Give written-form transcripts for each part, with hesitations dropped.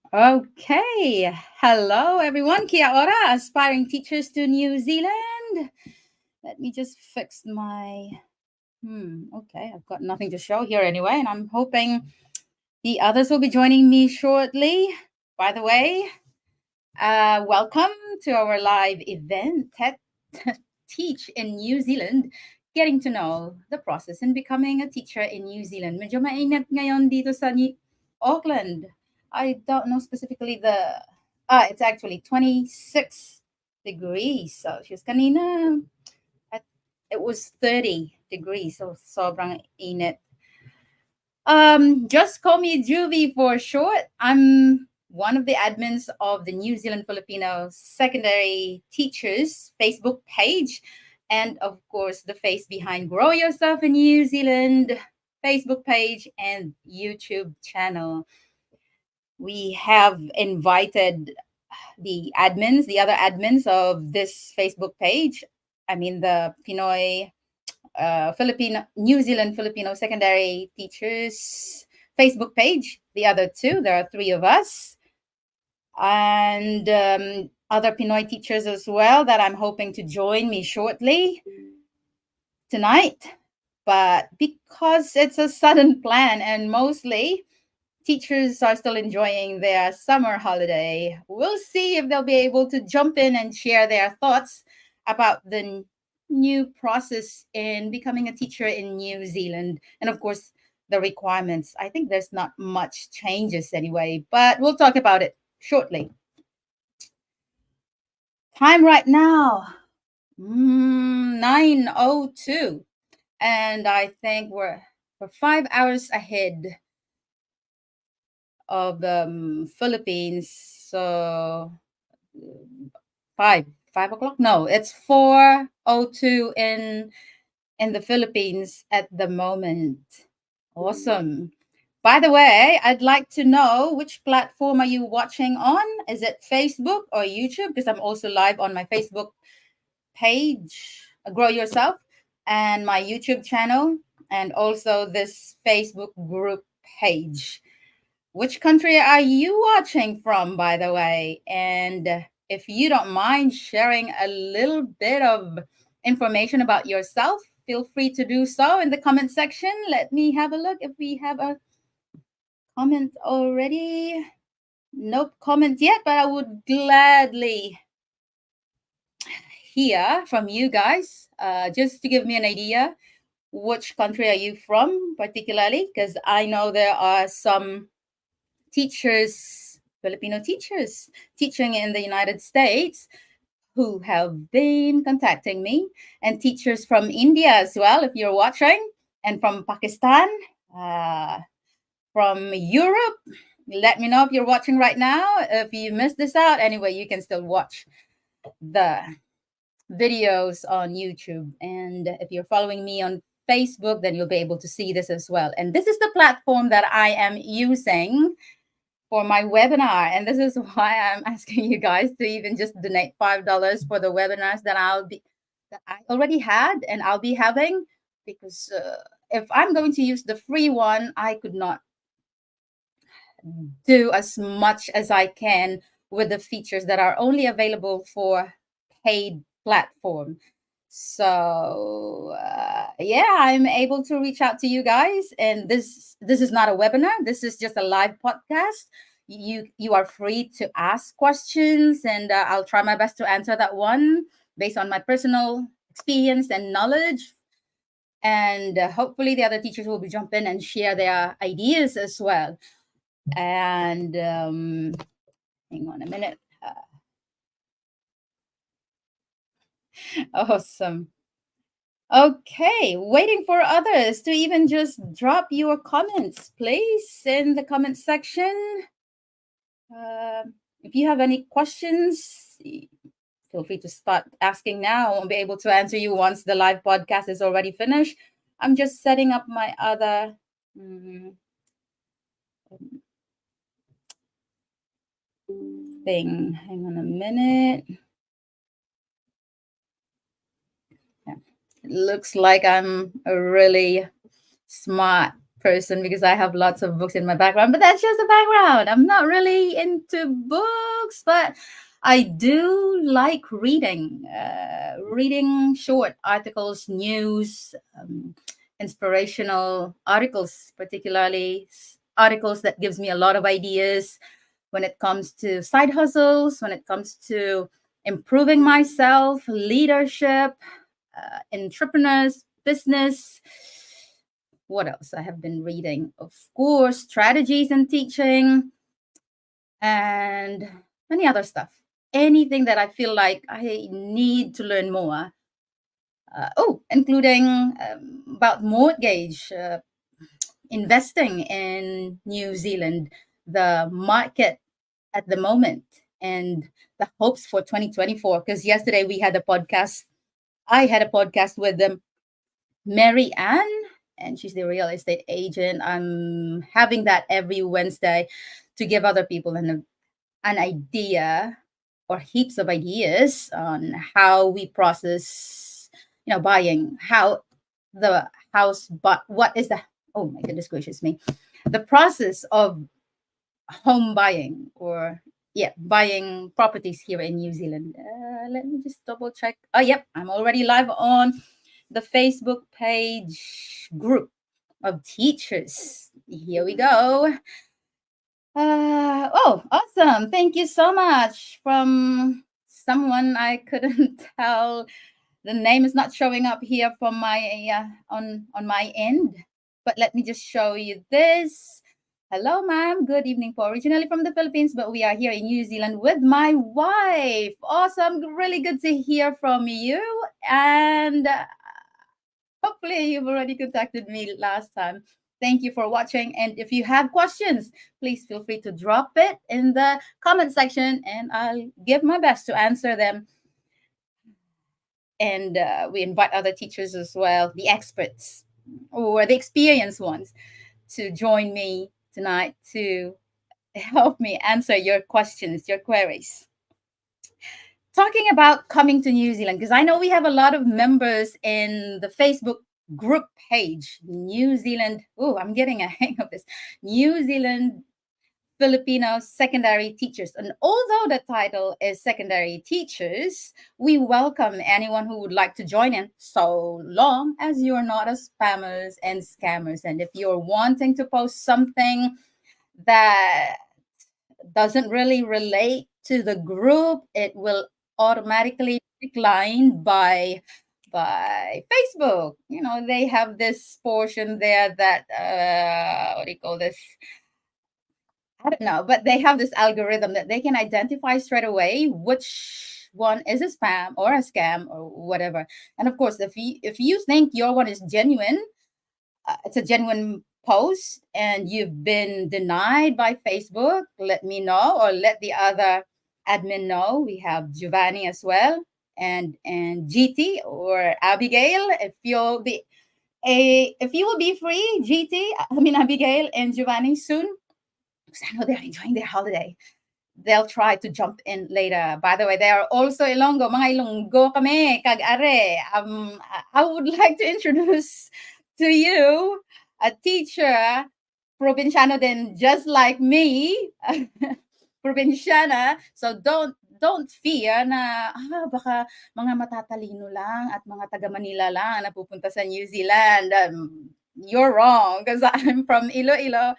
Okay. Hello, everyone. Kia ora, aspiring teachers to New Zealand. Let me just fix my. Okay, I've got nothing to show here anyway, and I'm hoping the others will be joining me shortly. By the way, welcome to our live event, Teach in New Zealand, getting to know the process in becoming a teacher in New Zealand. Medyo mainit ngayon dito sa Auckland. I don't know specifically it's actually 26 degrees Celsius. Kanina, it was 30 degrees, so sobrang init. Just call me Juvie for short. I'm one of the admins of the New Zealand Filipino Secondary Teachers Facebook page, and of course, the face behind Grow Yourself in New Zealand Facebook page and YouTube channel. We have invited the other admins of this Facebook page. I mean, the Pinoy New Zealand Filipino Secondary Teachers Facebook page. The other two, there are three of us, and other Pinoy teachers as well that I'm hoping to join me shortly tonight. But because it's a sudden plan and mostly teachers are still enjoying their summer holiday, we'll see if they'll be able to jump in and share their thoughts about the new process in becoming a teacher in New Zealand. And of course, the requirements. I think there's not much changes anyway, but we'll talk about it shortly. Time right now, 9:02, and I think we're 5 hours ahead of the Philippines. So 5 o'clock. No, it's 4:02 in the Philippines at the moment. Awesome. By the way, I'd like to know which platform are you watching on? Is it Facebook or YouTube? Because I'm also live on my Facebook page, Grow Yourself, and my YouTube channel, and also this Facebook group page. Which country are you watching from, by the way? And if you don't mind sharing a little bit of information about yourself, feel free to do so in the comment section. Let me have a look if we have a comment already. Nope, comment yet, but I would gladly hear from you guys just to give me an idea. Which country are you from, particularly? Because I know there are some teachers, Filipino teachers, teaching in the United States who have been contacting me, and teachers from India as well, if you're watching, and from Pakistan, uh, from Europe. Let me know if you're watching right now. If you missed this out, anyway, you can still watch the videos on YouTube. And if you're following me on Facebook, then you'll be able to see this as well. And this is the platform that I am using for my webinar. And this is why I'm asking you guys to even just donate $5 for the webinars that I already had and I'll be having, because if I'm going to use the free one, I could not do as much as I can with the features that are only available for paid platform. So yeah, I'm able to reach out to you guys, and this is not a webinar. This is just a live podcast. You are free to ask questions, and I'll try my best to answer that one based on my personal experience and knowledge. And hopefully, the other teachers will be jump in and share their ideas as well. And hang on a minute. Awesome. Okay, waiting for others to even just drop your comments, please, in the comment section. If you have any questions, feel free to start asking now. I won't be able to answer you once the live podcast is already finished. I'm just setting up my other thing. Hang on a minute. Yeah. It looks like I'm really smart person because I have lots of books in my background, but that's just the background. I'm not really into books, but I do like reading, reading short articles, news, inspirational articles, particularly articles that gives me a lot of ideas when it comes to side hustles, when it comes to improving myself, leadership, entrepreneurs, business. What else I have been reading? Of course, strategies in teaching and many other stuff. Anything that I feel like I need to learn more. Including about mortgage, investing in New Zealand, the market at the moment, and the hopes for 2024. Because yesterday we had a podcast. I had a podcast with them Mary Ann, and she's the real estate agent. I'm having that every Wednesday to give other people an idea or heaps of ideas on how we process, buying, how the house, but what is the, oh my goodness gracious me, the process of home buying or yeah, buying properties here in New Zealand. Let me just double check. Oh, yep, I'm already live on the Facebook page group of teachers. Here we go. Oh, awesome. Thank you so much from someone I couldn't tell. The name is not showing up here from my on my end. But let me just show you this. Hello, ma'am. Good evening. Po. Originally from the Philippines, but we are here in New Zealand with my wife. Awesome. Really good to hear from you. And hopefully you've already contacted me last time. Thank you for watching. And if you have questions, please feel free to drop it in the comment section and I'll give my best to answer them. And we invite other teachers as well, the experts or the experienced ones, to join me tonight to help me answer your questions, your queries. Talking about coming to New Zealand, because I know we have a lot of members in the Facebook group page, New Zealand. Oh, I'm getting a hang of this. New Zealand Filipino secondary teachers. And although the title is secondary teachers, we welcome anyone who would like to join in so long as you're not a spammers and scammers. And if you're wanting to post something that doesn't really relate to the group, it will automatically decline by Facebook. They have this portion there that what do you call this? I don't know, but they have this algorithm that they can identify straight away which one is a spam or a scam or whatever. And of course, if you think your one is genuine, it's a genuine post and you've been denied by Facebook, let me know or let the other admin know. We have Giovanni as well and GT or Abigail. If you will be free, GT, I mean Abigail and Giovanni soon, because I know they're enjoying their holiday. They'll try to jump in later. By the way, they are also Ilonggo. Mga Ilonggo kami, kag-are. I would like to introduce to you a teacher, provinciano din, just like me, provinciana. So don't fear na baka mga matatalino lang at mga taga Manila lang na pupunta sa New Zealand. You're wrong because I'm from Iloilo.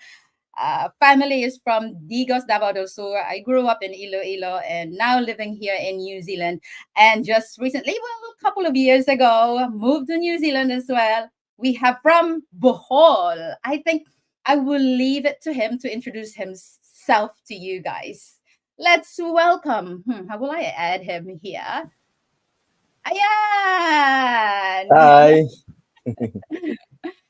Family is from Digos, Davao del Sur. I grew up in Iloilo and now living here in New Zealand. And just recently, well, a couple of years ago, moved to New Zealand as well. We have from Bohol. I think I will leave it to him to introduce himself to you guys. Let's welcome. How will I add him here? Ayan! Hi.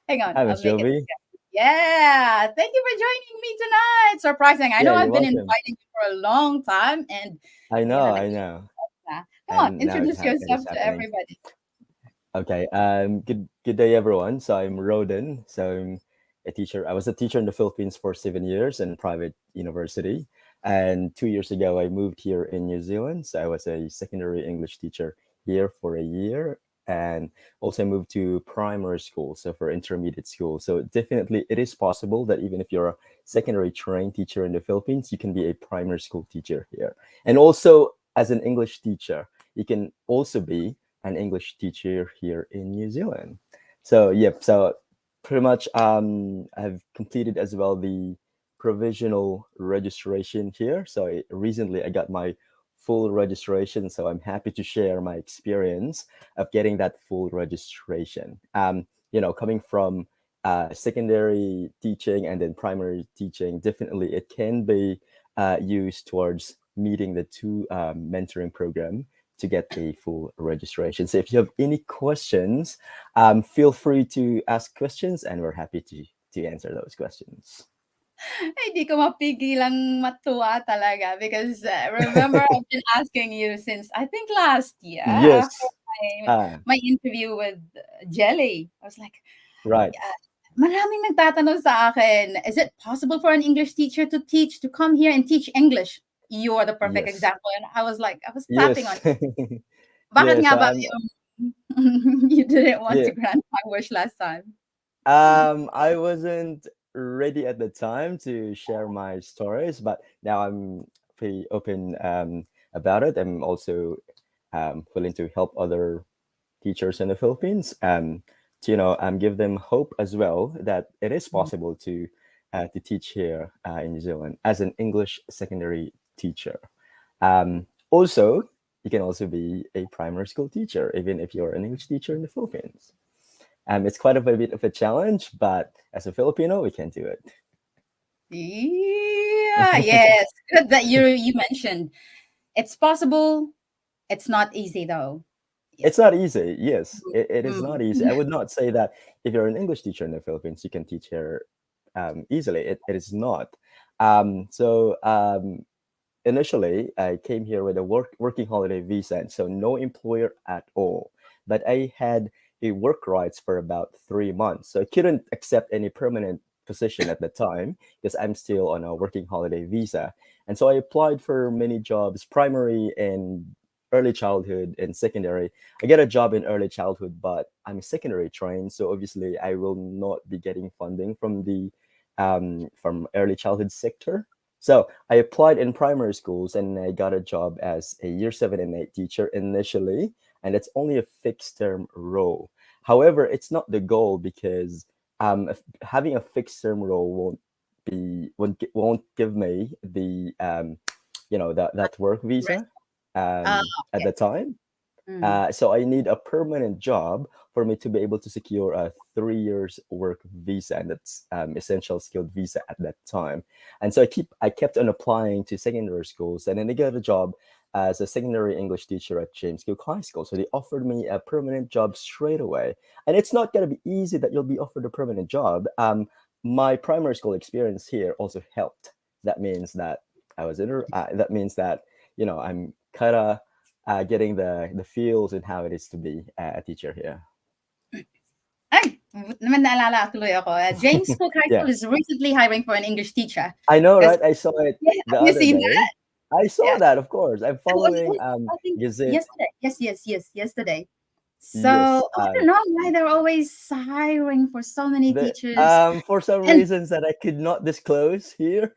Hang on, Hi, I'll Miss make it. Jovi. Yeah, thank you for joining me tonight. Surprising. I know Yeah, I've you're been welcome. inviting you for a long time, and I you know, know, I know. come on, And now introduce it is yourself to happening. everybody. Okay. Good day, everyone. So I'm Roden. So I'm a teacher. I was a teacher in the Philippines for 7 years in a private university. And 2 years ago, I moved here in New Zealand. So I was a secondary English teacher here for a year. and also moved to primary school, so for intermediate school. So definitely it is possible that even if you're a secondary trained teacher in the Philippines, you can be a primary school teacher here. And also as an English teacher, you can also be an English teacher here in New Zealand. So yep, so pretty much I've completed as well the provisional registration here. So recently I got my full registration, so I'm happy to share my experience of getting that full registration. Coming from secondary teaching and then primary teaching, definitely it can be used towards meeting the two mentoring program to get a full registration. So if you have any questions, feel free to ask questions, and we're happy to answer those questions. Hindi ko mapigilang matuwa talaga because remember I've been asking you since I think last year after Yes. my Ah, my interview with Jelly. I was like, right. maraming nagtatanong sa akin, is it possible for an English teacher to teach, to come here and teach English? You are the perfect Yes. example. And I was like, I was tapping on, Yes. bakit Yeah. nga So ba I'm. yung you didn't want Yeah. to grant my wish last time? I wasn't ready at the time to share my stories, but now I'm pretty open about it. I'm also willing to help other teachers in the Philippines to give them hope as well that it is possible to teach here in New Zealand as an English secondary teacher. Also, you can also be a primary school teacher, even if you're an English teacher in the Philippines. It's quite a bit of a challenge, but as a Filipino, we can do it. Yeah, yes. Good that you mentioned. It's possible. It's not easy though. Yeah. It's not easy. Yes, it is Mm. not easy. I would not say that if you're an English teacher in the Philippines, you can teach here easily. It is not. So initially, I came here with a working holiday visa, and so no employer at all. But I had a work rights for about 3 months, so I couldn't accept any permanent position at the time because I'm still on a working holiday visa. And so I applied for many jobs, primary and early childhood and secondary. I get a job in early childhood, but I'm secondary trained, so obviously I will not be getting funding from the from early childhood sector. So I applied in primary schools and I got a job as a year 7 and 8 teacher initially, and it's only a fixed term role. However, it's not the goal because having a fixed term role won't give me the that work Right. visa Ah, at okay. the time. Mm. So I need a permanent job for me to be able to secure a 3 years work visa, and that's essential skilled visa at that time. And so I kept on applying to secondary schools, and then I got a job as a secondary English teacher at James Cook High School. So they offered me a permanent job straight away, and it's not going to be easy that you'll be offered a permanent job. My primary school experience here also helped. That means that that means that I'm kind of getting the feels and how it is to be a teacher here. Ay, naman naalala tuloy ako. James Cook High Yeah, School is recently hiring for an English teacher. I know, Because right? I saw it yeah, the have you other seen day. that? I saw Yeah. that, of course. I'm It following was I think Gazette. yesterday. Yes, yesterday. So Yes, I don't know why they're always hiring for so many the teachers. for some And reasons that I could not disclose here.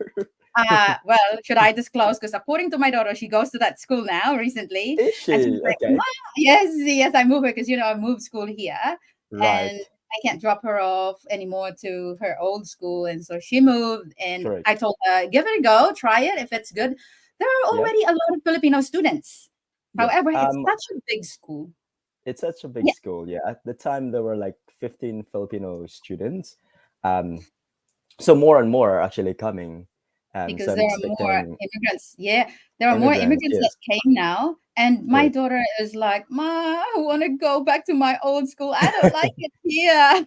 well, should I disclose? Because according to my daughter, she goes to that school now recently, Is and she's she like, okay? "Ma, yes, I move her because I moved school here, and Right, I can't drop her off anymore to her old school." And so she moved, and I correct. told her, "Give it a go, try it. If it's good, there are Yep, already a lot of Filipino students. yep. However, it's such a big school. It's such a big Yeah, school. Yeah, at the time there were like 15 Filipino students. Um, so more and more are actually coming. So because I'm there are more expecting immigrants. Yeah, there are more immigrants. immigrants that Yes, came now. And my correct. daughter is like, Ma, I want to go back to my old school. I don't like it here.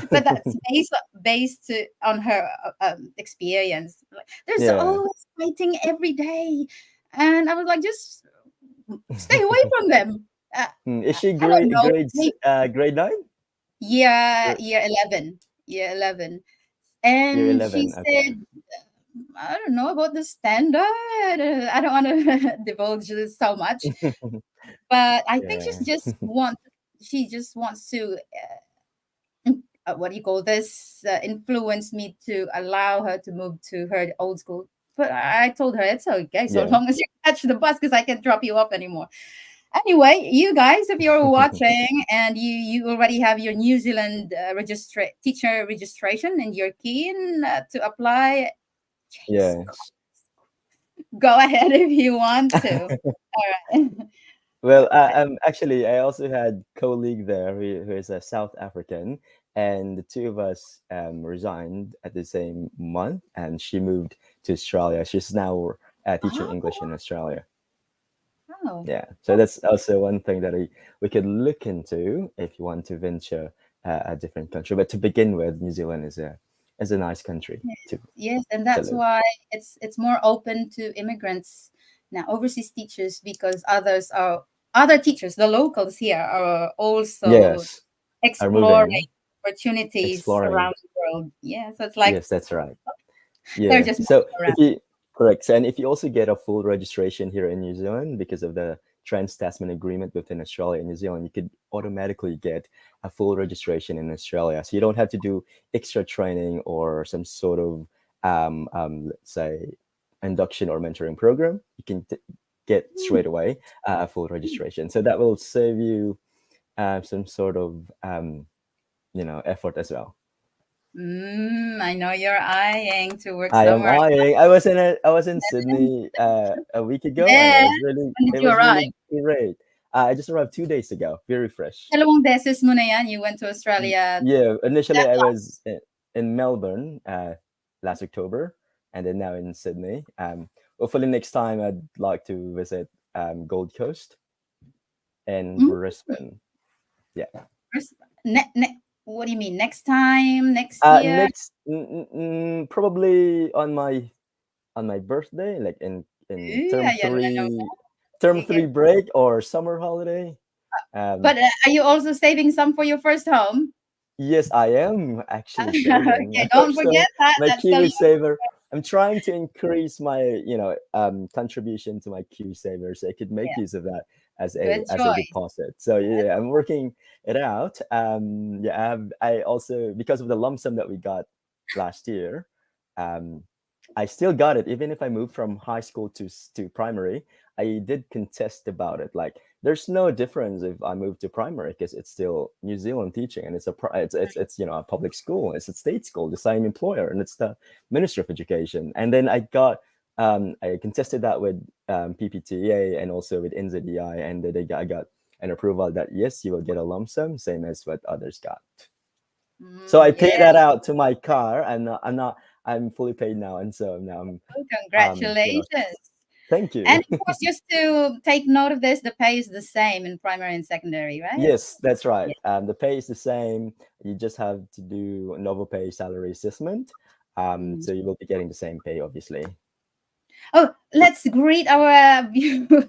But that's on her experience. Like, there's Yeah. always fighting every day. And I was like, just stay away from them. Is she I don't know. grade 9? Or Year 11. Year 11. year And she 11? Okay. said, I don't know about the standard. I don't want to divulge this so much, but I think she's Yeah. just want. she just wants to what do you call this, influence me to allow her to move to her old school. But I told her it's okay so Yeah. long as you catch the bus, because I can't drop you off anymore. Anyway, you guys, if you're watching and you already have your New Zealand teacher registration and you're keen to apply, James, Yes. go ahead if you want to. All right. Well, actually, I also had colleague there who is a South African, and the two of us resigned at the same month, and she moved to Australia. She's now teaching English in Australia. Oh, Yeah, so that's also one thing that we could look into if you want to venture a different country. But to begin with, New Zealand is a nice country yes, and to that's live. why it's more open to immigrants now, overseas teachers, because other teachers, the locals here, are also Yes, are exploring moving, opportunities exploring. around the world. Yeah, so it's like Yes, that's right. they're Yeah. just So moving around. if you correct, so, and if you also get a full registration here in New Zealand because of the Trans-Tasman Agreement within Australia and New Zealand, you could automatically get a full registration in Australia. So you don't have to do extra training or some sort of let's say induction or mentoring program. You can get straight away a full registration. So that will save you some sort of effort as well. I know you're eyeing to work I am somewhere. eyeing. I was in Sydney a week ago, and There, when did it you was arrive? really great. I just arrived 2 days ago, very fresh. Dalawang beses mo na yan. You went to Australia. Yeah, initially That I last. was in Melbourne last October, and then now in Sydney. Hopefully next time I'd like to visit Gold Coast and Mm, Brisbane. Yeah. what do you mean? Next time? Next year? Next, probably on my birthday, like in Ooh, ayan na term naman. three break or summer holiday. But Um, are you also saving some for your first home? yes, I am actually saving. Okay, I hope don't so. forget that. My That's the Kiwi saver. I'm trying to increase my contribution to my Kiwi saver so I could make yeah, use of that good as a choice. deposit. So yeah, I'm working it out. Yeah, I also, because of the lump sum that we got last year. Um, I still got it, even if I moved from high school to primary. I did contest about it. Like, there's no difference if I move to primary because it's still New Zealand teaching, and it's a public school, it's a state school, the same employer, and it's the Minister of Education. And then I contested that with PPTA and also with NZEI, and then I got an approval that yes, you will get a lump sum, same as what others got. So I paid Yeah. that out to my car. I'm fully paid now, and so now Oh, um you know congratulations. thank you. And of course, just to take note of this, the pay is the same in primary and secondary, right? Yes, that's right. Yeah. The pay is the same. You just have to do a novel pay salary assessment. Mm. So you will be getting the same pay, obviously. Oh, let's greet our viewers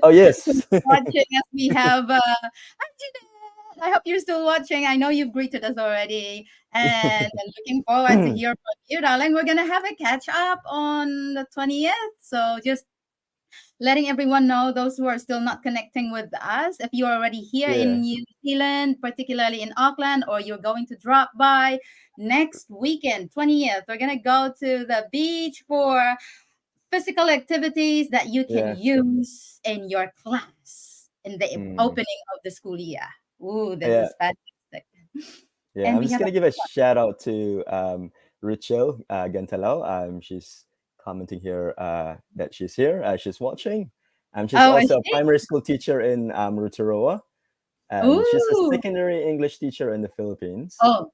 Oh who's yes. watching as we have. Hi, Jeanette. I hope you're still watching. I know you've greeted us already, and I'm looking forward to hear from you, darling. We're gonna have a catch up on the 20th, so just letting everyone know, those who are still not connecting with us, if you're already here in Yeah. New Zealand, particularly in Auckland, or you're going to drop by next weekend, 20th, we're going to go to the beach for physical activities that you can Yeah. use in your class in the Mm. opening of the school year. Ooh, this Yeah. is fantastic. Yeah. And I'm we just have a gonna give a shout out to Rachel Gantalo. She's commenting here that she's here. She's watching. She's oh, and also a she, primary school teacher in Rotorua, and she's a ooh, secondary English teacher in the Philippines. oh,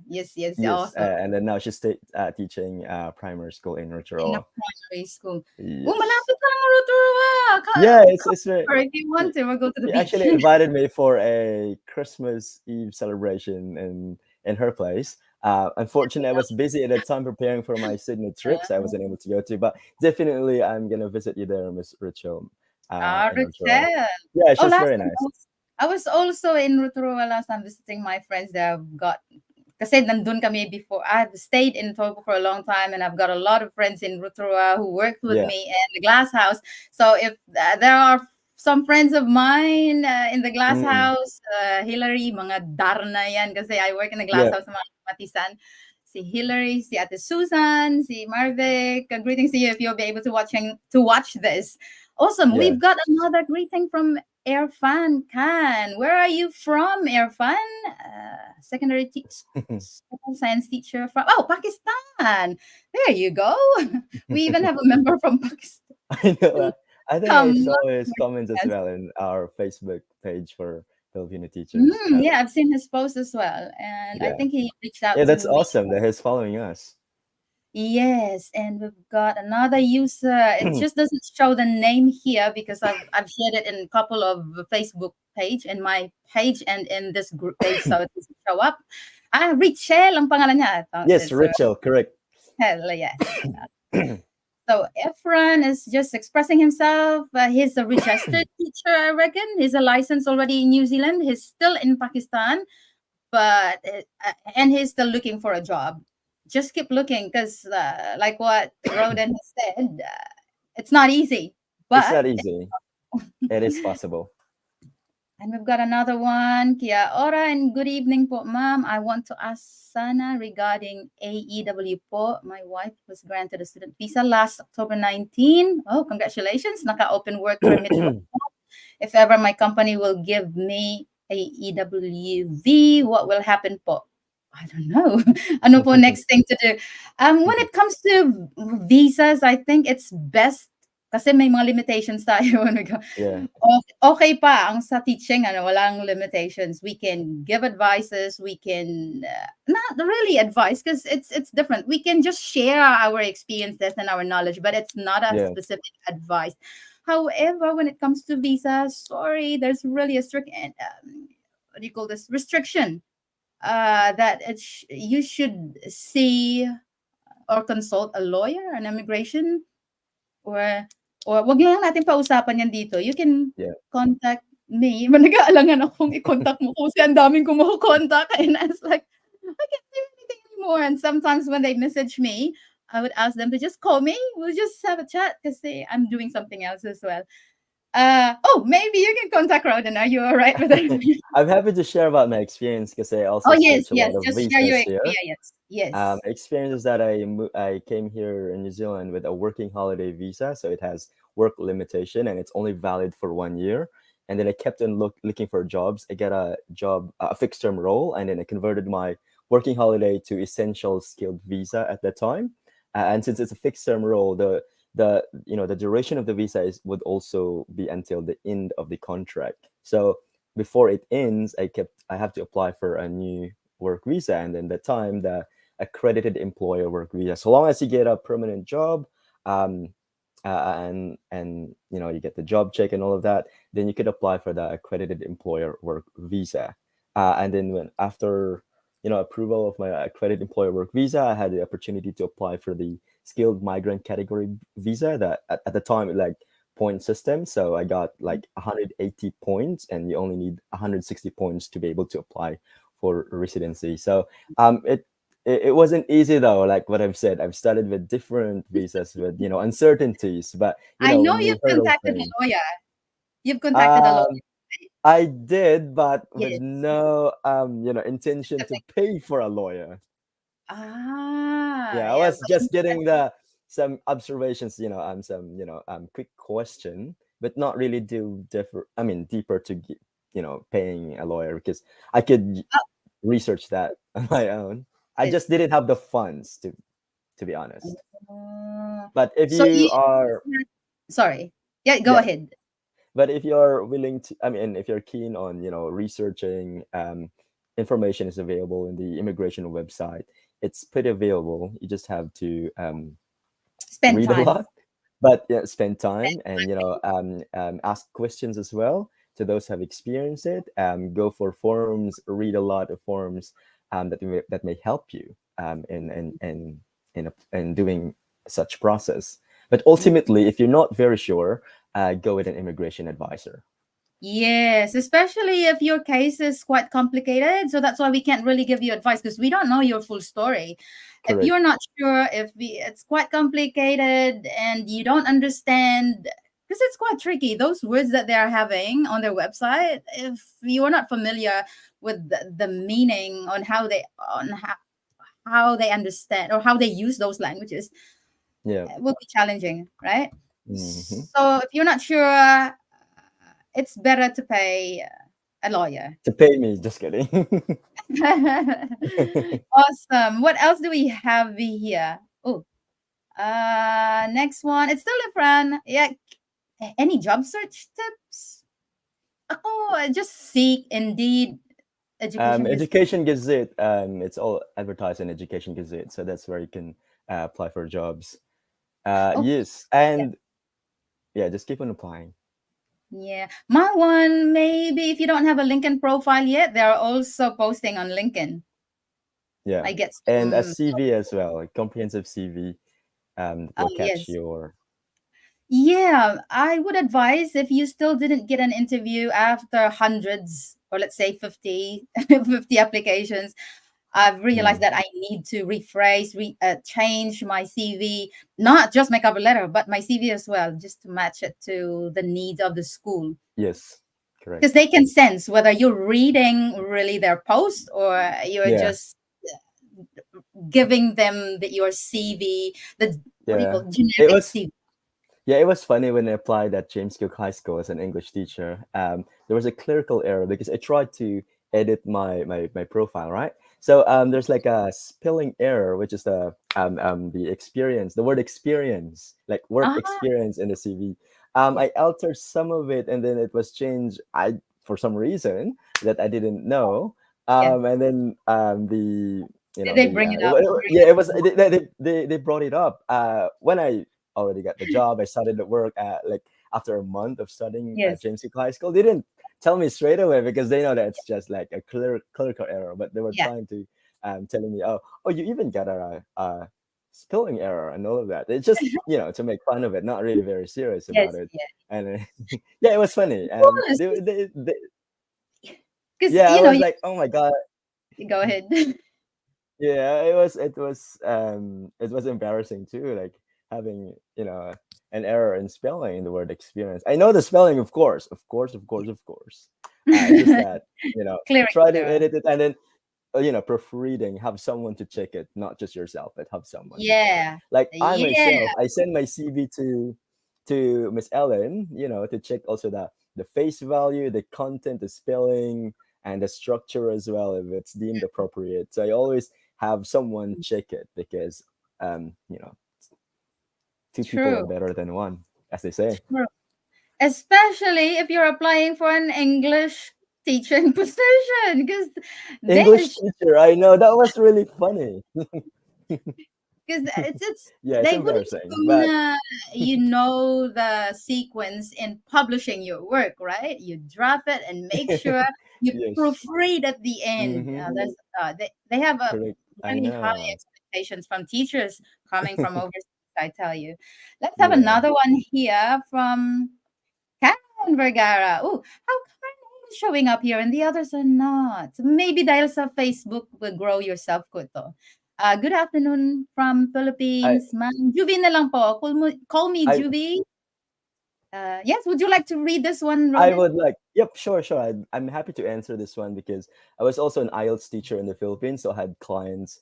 yes, yes, Yes, awesome. and then now she's teaching primary school in In a Rotorua. primary school. Oh, Yes. malapit lang ang Rotorua. Yeah, Come it's very. over if you want to. We'll go to the She beach. actually invited me for a Christmas Eve celebration in her place. Unfortunately, I was busy at the time preparing for my Sydney trip, so I wasn't able to go to. But definitely, I'm gonna visit you there, Miss Rachel, in Rotorua. Rochelle. Yeah, Oh, she's last very time nice. I was also in Rotorua last time visiting my friends there. I've got kasi nandun kami before. I've stayed in Togo for a long time, and I've got a lot of friends in Rotorua who worked with Yeah, me in the glass house. So if there are some friends of mine in the glass Mm, house, Hillary, mga Darna yan kasi I work in the glass yeah. house sa mga Matisan. Si Hillary, si Ate Susan, si Marvic. Greetings to you if you'll be able to watch this. Awesome. Yeah. We've got another greeting from Irfan Khan. Where are you from, Irfan? Secondary science teacher from Pakistan. There you go. We even have a member from Pakistan. I know. I think I Come saw on. his comments as well in our Facebook page for Filipino teachers. Mm, yeah, I've seen his post as well, and I Yeah. think he reached Yeah, out that's to me. awesome that he's following us. Yes, and we've got another user. It just doesn't show the name here because I've shared it in a couple of Facebook page, in my page and in this group page, so it doesn't show up. Richel ang pangalan niya. Yes, It's Rachel, correct. Rachel, yes. So Efren is just expressing himself. He's a registered teacher, I reckon. He's a licensed already in New Zealand. He's still in Pakistan, but and he's still looking for a job. Just keep looking because, like what Roden has said, it's not easy. It's But not easy. It is possible. and we've got another one. Kia ora and good evening po, ma'am. I want to ask Sana regarding AEW po. My wife was granted a student visa last October 19. Oh, congratulations. Naka-open work permit po. If ever my company will give me AEWV, what will happen po? I don't know. Ano po next thing to do? When it comes to visas, I think it's best kasi may mga limitations tayo when we go. Yeah. Okay pa ang sa teaching, walang limitations. We can give advices, we can not really advice because it's different. We can just share our experiences and our knowledge, but it's not a Yeah. specific advice. However, when it comes to visas, sorry, there's really a strict what do you call this restriction that you should see or consult a lawyer, an immigration, or wag lang natin pausapan yan dito. You can Yeah. contact me. Nag-aalangan akong i-contact mo kasi ang daming ko mako-contact. And I was like, I can't do anything anymore. And sometimes when they message me, I would ask them to just call me. We'll just have a chat because I'm doing something else as well. Maybe you can contact Roden. Are you all right with that? I'm happy to share about my experience because I also Oh, yes, search a yes. lot of Just share your visas here. experience. Yes. Experience is that I came here in New Zealand with a working holiday visa, so it has work limitation and it's only valid for 1 year. And then I kept on looking for jobs. I got a job, a fixed term role, and then I converted my working holiday to essential skilled visa at that time. And since it's a fixed term role, the duration of the visa would also be until the end of the contract. So before it ends, I have to apply for a new work visa, and then the time the accredited employer work visa. So long as you get a permanent job, and you get the job check and all of that, then you could apply for the accredited employer work visa. And then when after approval of my accredited employer work visa, I had the opportunity to apply for the skilled migrant category visa that at the time like point system. So I got like 180 points, and you only need 160 points to be able to apply for residency. So it wasn't easy though. Like what I've said, I've started with different visas with uncertainties. But I know when you you've hurdle contacted a things, lawyer. You've contacted a lawyer. um, I did, but with Yes. no intention to pay for a lawyer. Yeah, I Yeah. was just getting some observations, some quick question, but not really deeper to paying a lawyer because I could research that on my own. I Yes. just didn't have the funds to be honest. Uh, But if so you you are sorry. Yeah, go yeah, ahead. but if you're willing to, if you're keen on researching, information is available in the immigration website. It's pretty available. You just have to Spend read a time. lot, but spend time and ask questions as well to those who have experienced it. Go for forums, read a lot of forums that may help you in doing such process. But ultimately, if you're not very sure, go with an immigration advisor. Yes, especially if your case is quite complicated. So that's why we can't really give you advice because we don't know your full story. If Correct. you're not sure, it's quite complicated and you don't understand, because it's quite tricky. Those words that they are having on their website, if you are not familiar with the meaning on how they understand or how they use those languages, Yeah. it will be challenging, right? Hmm. So if you're not sure, it's better to pay a lawyer. To pay me, just kidding. Awesome. What else do we have here? Oh, next one. It's still a friend. Yeah. Any job search tips? Oh, just seek Indeed education gazette. Education Gazette. It's all advertised in Education Gazette, so that's where you can apply for jobs. Oh, Yes, yeah. and yeah, just keep on applying. Yeah. My one, maybe if you don't have a LinkedIn profile yet, they're also posting on LinkedIn. Yeah, I get and a some. CV as well, a comprehensive CV that Oh, will catch yes. your. Yeah, I would advise if you still didn't get an interview after hundreds or let's say 50, 50 applications, I've realized Mm, that I need to rephrase, change my CV, not just my cover letter, but my CV as well, just to match it to the needs of the school. yes, Because correct. they can sense whether you're reading really their post or you're Yeah, just giving them your CV, the what do you call yeah. it, It generic was CV. Yeah, it was funny when I applied at James Cook High School as an English teacher. There was a clerical error because I tried to edit my profile, right? So there's like a spelling error, which is the experience, the word experience, like work Ah, experience in the CV. yeah. I altered some of it, and then it was changed. I for some reason that I didn't know. Yeah. And then the you Did know they the bring it up? Bring yeah, it it up was as well? they brought it up when I already got the job. I started to work like after a month of studying at Yes. James Cook High School. They didn't tell me straight away because they know that it's just like a clerical error, but they were Yeah. trying to telling me, oh, you even got a spelling error and all of that. It's just to make fun of it, not really very serious about Yes. it. Yeah. And yeah, it was funny. Course, because Yeah, I was like, oh my god. go ahead. Yeah, it was embarrassing too, like having an error in spelling in the word experience. I know the spelling, of course, of course, of course, of course. It's just that try Clerical to error. edit it, and then proofreading, have someone to check it, not just yourself, but have someone to check it. Yeah. Like I Yeah. myself, I send my CV to Miss Ellen, to check also the face value, the content, the spelling, and the structure as well, if it's deemed appropriate. So I always have someone check it because um, you know, two people are True. better than one, as they say. True. Especially if you're applying for an English teaching position, because they English teacher, I know that was really funny. because it's Yeah, it's they would embarrassing, assume but you know the sequence in publishing your work, right? You draft it and make sure you yes. proofread at the end. Mm-hmm. They have a Correct. I really high know. expectations from teachers coming from overseas. I tell you. Let's have Yeah. another one here from Karen Vergara. Oh, how come my name is showing up here and the others are not? Maybe dahil sa Facebook will grow yourself ko to. Good afternoon from I Philippines. Ma'am, Juvie na lang po. Call me I Juvie. Yes, would you like to read this one, I Robin? would like, yep, sure, sure. I'm happy to answer this one because I was also an IELTS teacher in the Philippines, so I had clients,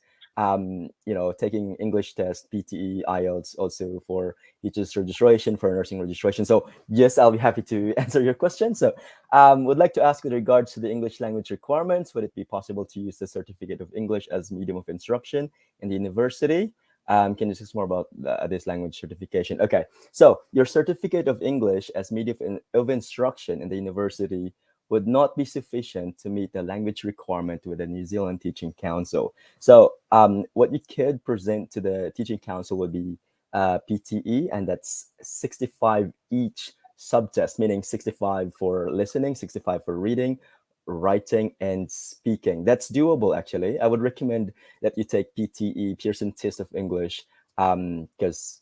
taking English test, PTE, IELTS, also for teachers registration, for nursing registration. So yes, I'll be happy to answer your question. So, would like to ask with regards to the English language requirements, would it be possible to use the Certificate of English as medium of instruction in the university? Can you discuss more about this language certification? Okay. So, your certificate of English as medium of instruction in the university would not be sufficient to meet the language requirement with the New Zealand Teaching Council. So, what you could present to the Teaching Council would be PTE, and that's 65 each subtest, meaning 65 for listening, 65 for reading, writing, and speaking. That's doable, actually. I would recommend that you take PTE, Pearson Test of English, because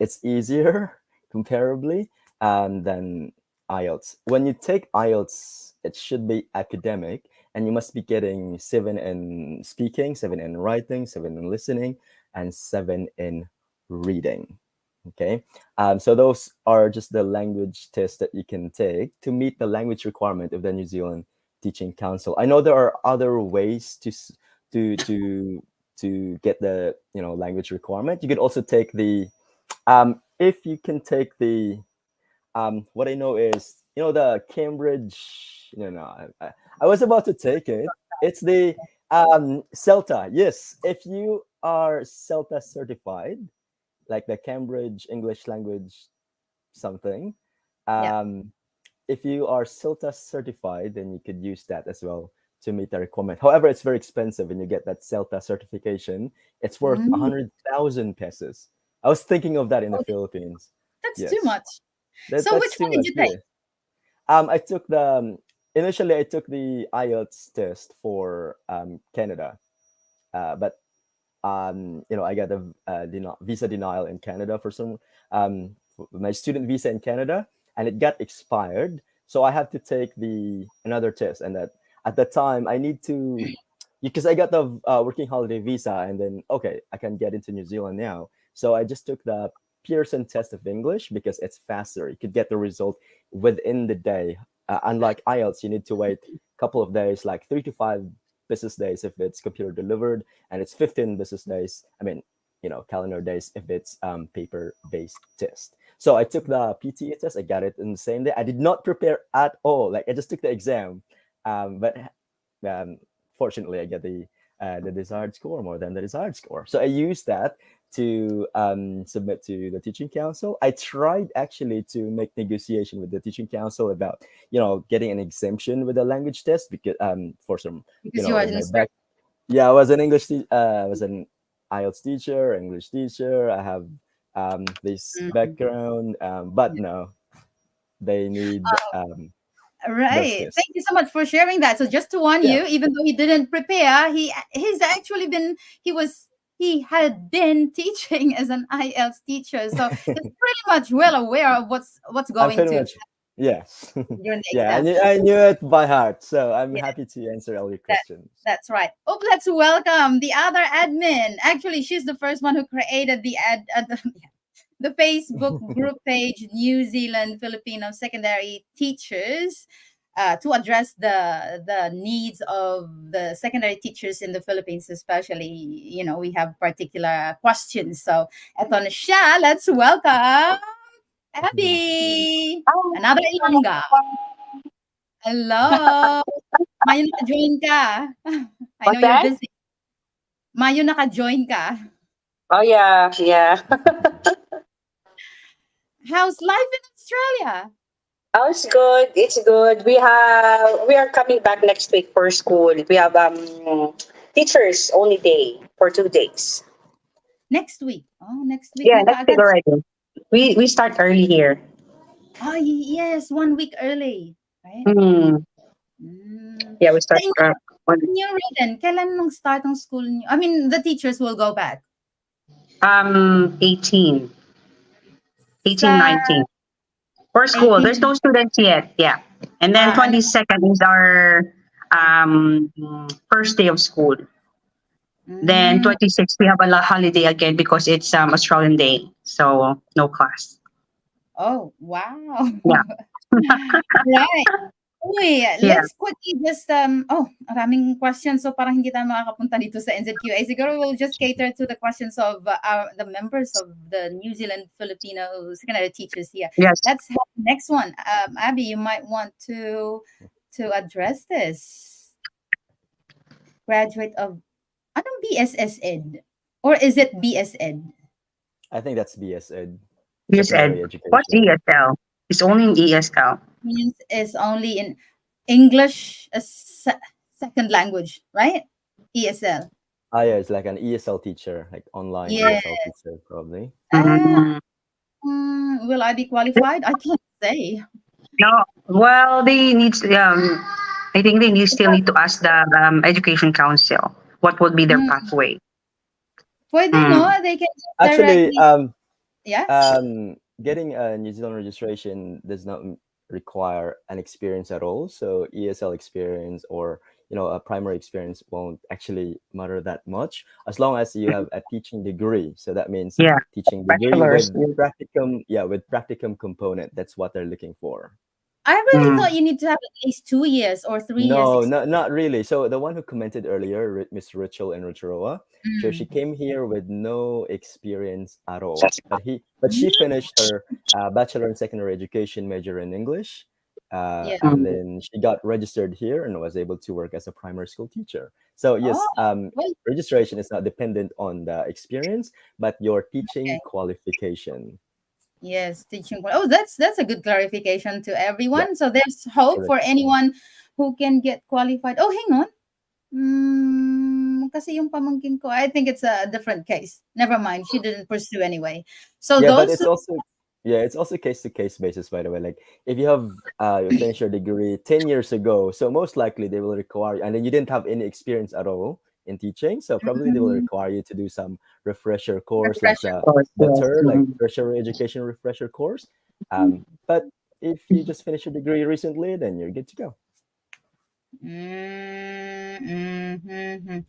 it's easier comparably than IELTS. When you take IELTS, it should be academic, and you must be getting 7 in speaking, 7 in writing, 7 in listening, and 7 in reading. Okay, so those are just the language tests that you can take to meet the language requirement of the New Zealand Teaching Council. I know there are other ways to to to get the language requirement. You could also take the if you can take the what I know is the Cambridge. No, I was about to take it. It's the CELTA. Yes, if you are CELTA certified, like the Cambridge English Language something. Yeah. Um, if you are CELTA certified, then you could use that as well to meet the requirement. However, it's very expensive when you get that CELTA certification. It's worth Mm. 100,000 pesos. I was thinking of that in the Oh, Philippines. that's too Yes, much. So which that's too one did much. you take? Yeah. I took the initially I took the IELTS test for Canada, but I got a visa denial in Canada for my student visa in Canada, and it got expired. So I have to take the another test, and that at the time I need to because I got the working holiday visa, and then okay, I can get into New Zealand now. So I just took the Pearson test of English because it's faster. You could get the result within the day. Unlike IELTS, you need to wait a couple of days, like 3 to 5 business days if it's computer delivered, and it's 15 business days. I mean, calendar days if it's paper based test. So I took the PTE test. I got it in the same day. I did not prepare at all. Like I just took the exam, but um, fortunately, I get the desired score, more than the desired score. So I used that to submit to the teaching council. I tried actually to make negotiation with the teaching council about getting an exemption with the language test because for some Because you are in an my instructor. back. Yeah, I was an I was an IELTS teacher, English teacher. I have this background, but no, they need those Right. tests. Thank you so much for sharing that. So just to warn Yeah. you, even though he didn't prepare, he's actually been he had been teaching as an IELTS teacher. So he's pretty much well aware of what's I'm going pretty to much yes. happen during the Yeah, exam. I knew it by heart, so I'm Yeah, happy to answer all your that questions. that's right. Oh, let's welcome the other admin. Actually, she's the first one who created the Facebook group page New Zealand Filipino Secondary Teachers to address the needs of the secondary teachers in the Philippines, especially we have particular questions. So eto na siya. Let's welcome Abby, another Ilongga. Hello, Mayo naka-join ka. I know What's you're that? busy. Mayo naka-join ka. Oh yeah, yeah. How's life in Australia? Oh, it's good. It's good. We are coming back next week for school. We have teachers only day for 2 days. Next week. Oh, next week Yeah, na next week kaagad. already. We start early here. Oh, yes, 1 week early, right? Hmm. Mm. Yeah, we Sa start inyo, on sa inyo rin, kailan nung start ng school niyo? I mean, the teachers will go back. 18, 18, Sa 19 for school. 18, There's no students yet. Yeah, and then ano, 22nd is our um first day of school. Then mm, 26th we have a holiday again because it's Australian Day, so no class. oh, wow. Yeah, Right. Uy, yeah, let's quickly just, maraming questions. So parang hindi tayo makakapunta dito sa NZQA. Siguro we'll just cater to the questions of the members of the New Zealand Filipino secondary teachers here. yes. Let's have the next one. Abby, you might want to address this. Graduate of, anong BSS Ed? Or is it BS Ed? I think that's BS Ed, ESL. secondary What's education. ESL? It's only in ESL. Means is only in English as second language, right? ESL. Ah, yeah, it's like an ESL teacher, like online Yeah. ESL teacher, probably. Uh, Mm. will I be qualified? I can't say. No, well, they need. I think they need still Because, need to ask the education council what would be their mm, pathway. pwede no, Mm. they can just Actually, directly, yes. getting a New Zealand registration does not require an experience at all. So ESL experience or a primary experience won't actually matter that much as long as you have a teaching degree. So that means Yeah, teaching degree bachelor's. with practicum, yeah, with practicum component. That's what they're looking for. I really Mm. thought you need to have at least 2 years or 3 years No, experience. not really. So the one who commented earlier, Miss Rachel and Aotearoa, so she Mm. came here with no experience at all. But she finished her bachelor in secondary education major in English, Yeah. and Mm. then she got registered here and was able to work as a primary school teacher. So Oh, yes, well, registration is not dependent on the experience, but your teaching okay. qualification. Yes, teaching. Oh, that's a good clarification to Yeah, everyone. So there's hope correct. for anyone who can get qualified. Oh, hang on. Kasi yung pamangkin ko, I think it's a different case. Never mind. She didn't pursue anyway. So Yeah, but those it's also yeah, it's also case to case basis, by the way. Like if you have you finished your degree 10 years ago, so most likely they will require you, and then you didn't have any experience at all in teaching, so probably they will mm, require you to do some refresher course, like refresher the Course, yes. TER, like Mm. tertiary education refresher course. course. But if you just finished your degree recently, then you're good to go. Mm-hmm.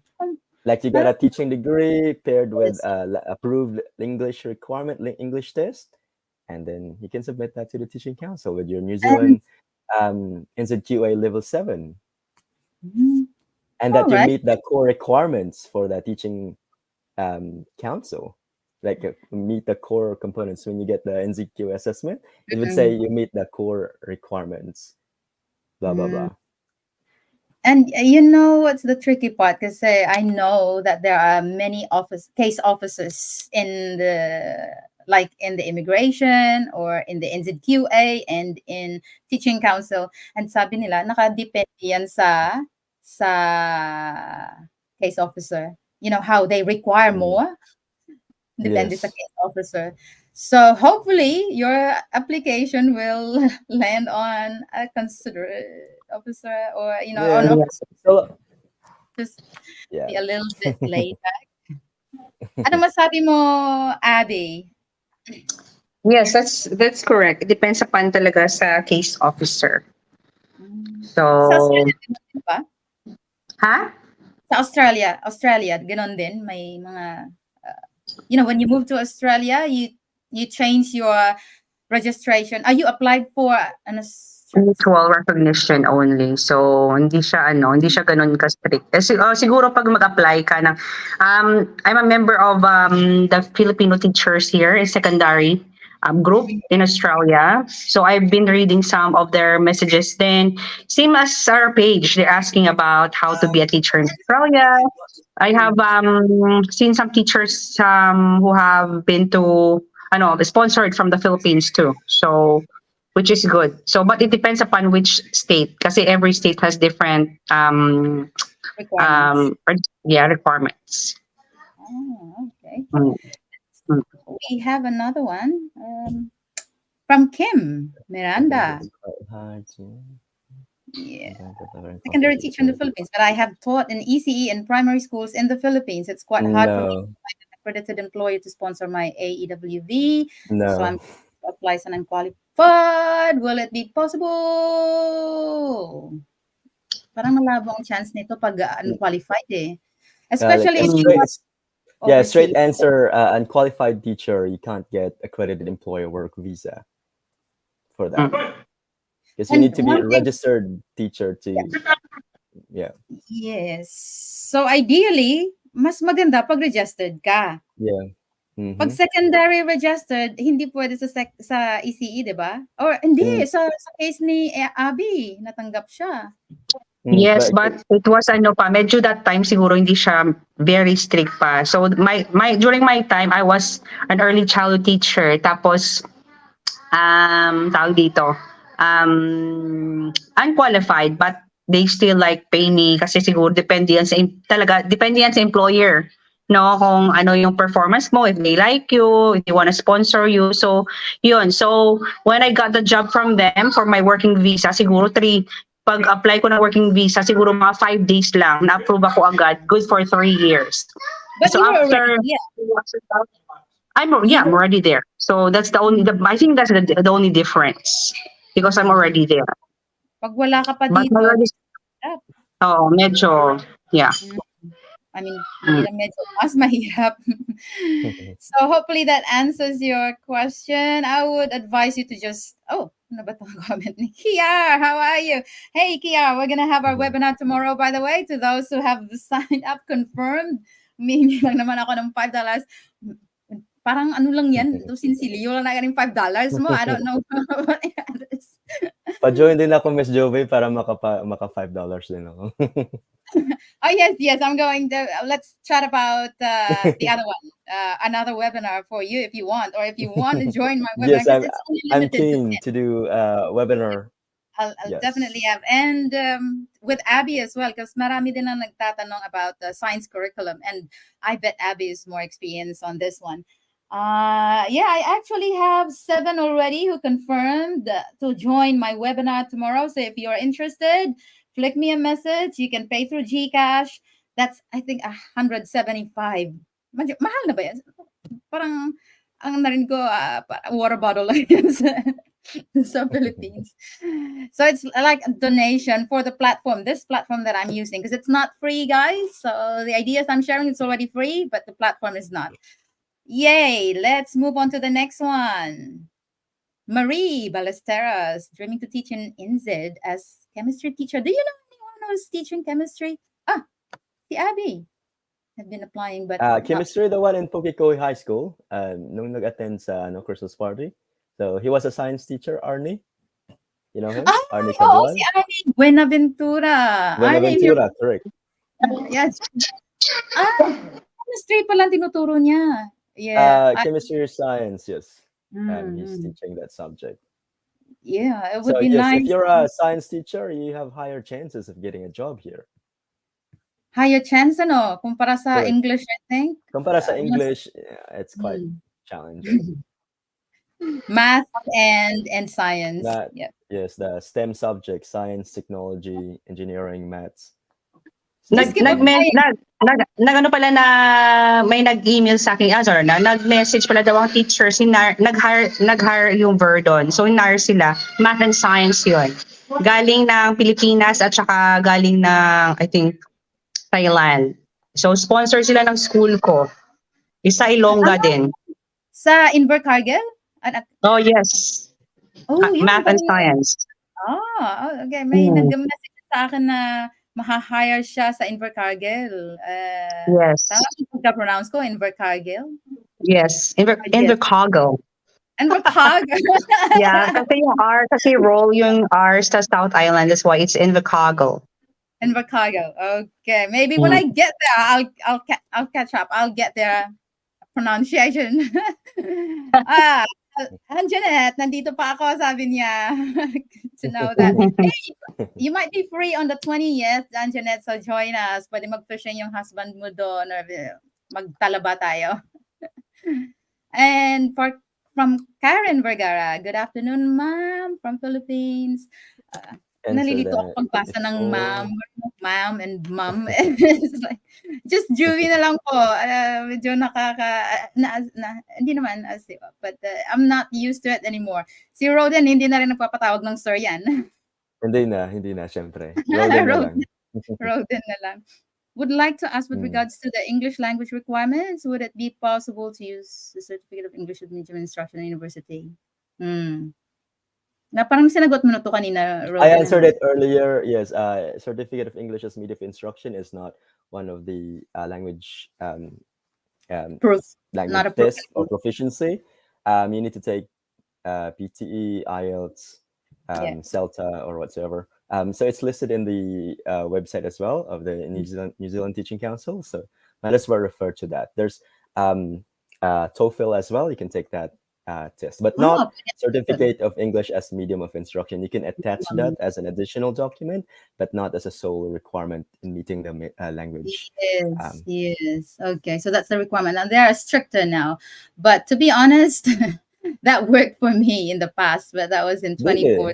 Like you got Parang a teaching degree paired with yes. approved English requirement, English test, and then you can submit that to the teaching council with your New And, Zealand NZQA level 7, mm, and all that you right. meet the core requirements for the teaching council. Like meet the core components when you get the NZQA assessment. It would say Mm, you meet the core requirements. Blah blah mm. blah. And you know what's the tricky part? Because I know that there are many case officers in the like in the immigration or in the NZQA and in teaching council. And sabi nila nakadepende yan sa case officer. You know how they require Mm. more depende sa Yes. case officer. So hopefully your application will land on a considerate officer or Yeah. an Yeah. officer So just yeah. be a little bit laid back. Ano masabi mo, Abby? Yes, that's correct. It depends upon talaga sa case officer. Sa So, Australia, gano'n din ba? ha? Sa Australia, gano'n din? May mga, when you move to Australia, you change your registration. Are you applied for an Mutual recognition only. So, hindi siya gano'n ka-strict. Siguro pag mag-apply ka ng, I'm a member of the Filipino teachers here in secondary group in Australia. So, I've been reading some of their messages. Then, same as our page, they're asking about how to be a teacher in Australia. I have seen some teachers who have been to, sponsored from the Philippines too. So, which is good. So, but it depends upon which state, kasi every state has different requirements? requirements. Oh, okay. Mm, mm. We have another one from Kim I think Miranda. it's quite hard to Yeah. learn Secondary confidence teacher in the for Philippines, but I have taught in ECE in primary schools in the Philippines. It's quite hard for me to no, find an accredited employer to sponsor my AEWV. So I'm no. to apply and I'm qualified. Will it be possible? Parang malabo ang chance nito pag unqualified eh. Like Especially a if you straight, are yeah, straight overseas. answer. Unqualified teacher, you can't get accredited employer work visa for that Mm. because you And need to be one a thing, registered teacher to. Yeah, yes. So ideally, mas maganda pag registered ka. yeah. Pag Mm-hmm. secondary registered, hindi puwede sa ECE, 'di ba? Or hindi, And sa case ni, Abby, natanggap siya. Yes, but but it was medyo that time siguro hindi siya very strict pa. So my during my time I was an early childhood teacher tapos tawag dito, unqualified but they still like pay me kasi siguro depende yan sa employer. No, kung ano yung performance mo, if they like you, if they want to sponsor you. So, yun. So, when I got the job from them for my working visa, siguro pag-apply ko ng working visa, siguro mga 5 days lang, na-approve ako agad. Good for 3 years. But So, you were already after yeah, Yeah, you I'm were already there. So that's the only. I think that's the only difference because I'm mm. already there. 'Pag wala ka pa But my dito, regis- hirap. Oo, medyo, yeah. I mean, hindi Mm. lang medyo mas mahirap. So hopefully that answers your question. I would advise you to just, ano ba tong comment ni Kia? How are you? Hey, Kia, we're gonna have our webinar tomorrow, by the way, to those who have signed up, confirmed. Humingi lang naman ako ng $5. Parang ano lang yan, to sinsilyo lang na ganing $5 mo. I don't know what it is. Pa-join din ako, Miss Jove, para maka $5 din ako. Oh yes, I'm going to. Let's chat about the other one, another webinar for you if you want, or if you want to join my webinar, Yes, because it's only I'm limited to keen to do a webinar. I'll Yes. definitely have, and with Abby as well, because marami din ang nagtatanong about the science curriculum, and I bet Abby is more experienced on this one. Yeah, I actually have 7 already who confirmed to join my webinar tomorrow. So if you're interested, flick me a message. You can pay through GCash. That's, I think, 175. Mahal na ba yan? Parang ang narinig ko, water bottle lang yan sa Philippines. So it's like a donation for the platform, this platform that I'm using, because it's not free, guys. So the ideas I'm sharing, it's already free, but the platform is not. Yay! Let's move on to the next one. Marie Ballesteros, dreaming to teach in NZ as chemistry teacher. Do you know anyone who's teaching chemistry? Si Abby. I've been applying, but Chemistry, the one in Pukikoy High School, nung nag-attend sa Christmas party. So he was a science teacher, Arnie. You know him? Arnie oo, Caguan? si Arnie Buenaventura. Buenaventura, correct. Yes. Chemistry pala tinuturo niya. Yeah. Chemistry or science, yes. Mm, He's teaching that subject. yeah, it So would be yes, nice. if you're a science teacher, you have higher chances of getting a job here. Higher chance, ano, kumpara sa Correct. English, I think. Kumpara sa Mas- English, it's quite challenging. Math and science. That Yeah. yes, the STEM subjects, science, technology, engineering, maths. Just keep applying. Ano pala na may nag-email sa akin, nag-message pala daw ang teacher, nag-hire yung Verdon. So, hinar sila, math and science yun. Galing ng Pilipinas at saka galing ng, I think, Thailand. So, sponsor sila ng school ko. Isa Ilongga din. Sa Invercargill? Oh, yes. Yeah, Math and science. Okay. May nag-message sa akin na maha-hire siya sa Invercargill. Yes. Tama yung pagka-pronounce ko, Invercargill? Yes. Invercargill. Invercargill. Yeah, kasi yung R, kasi roll yung R sa South Island. That's why it's Invercargill. Invercargill. Okay. Maybe when I get there, I'll catch up. I'll get their pronunciation. Janet, nandito pa ako, sabi niya. To know that. Hey, you might be free on the 20th, Janet, so join us. Pwede mag-fishing yung husband mo doon or magtalaba tayo. And from Karen Vergara, good afternoon, ma'am, from Philippines. Nalilito ako pagbasa ng ma'am and mom. It's like, just Juvie na lang po. Medyo hindi naman, but I'm not used to it anymore. Si Roden, hindi na rin nagpapatawag ng sir yan. Hindi na, syempre. Roden na lang. Would like to ask with regards to the English language requirements, would it be possible to use the Certificate of English with Medium Instruction at University? Na parang sinagot mo na to kanina, Roden. I answered it earlier. Yes, Certificate of English as Medium of Instruction is not one of the language language tests or proficiency. You need to take PTE, IELTS, CELTA, or whatsoever. So it's listed in the website as well of the New Zealand Teaching Council. So might as well refer to that. There's TOEFL as well. You can take that test, but not Certificate of English as Medium of Instruction. You can attach that as an additional document, but not as a sole requirement in meeting the language. Yes. Okay, so that's the requirement. And they are stricter now. But to be honest, that worked for me in the past, but that was in 2014.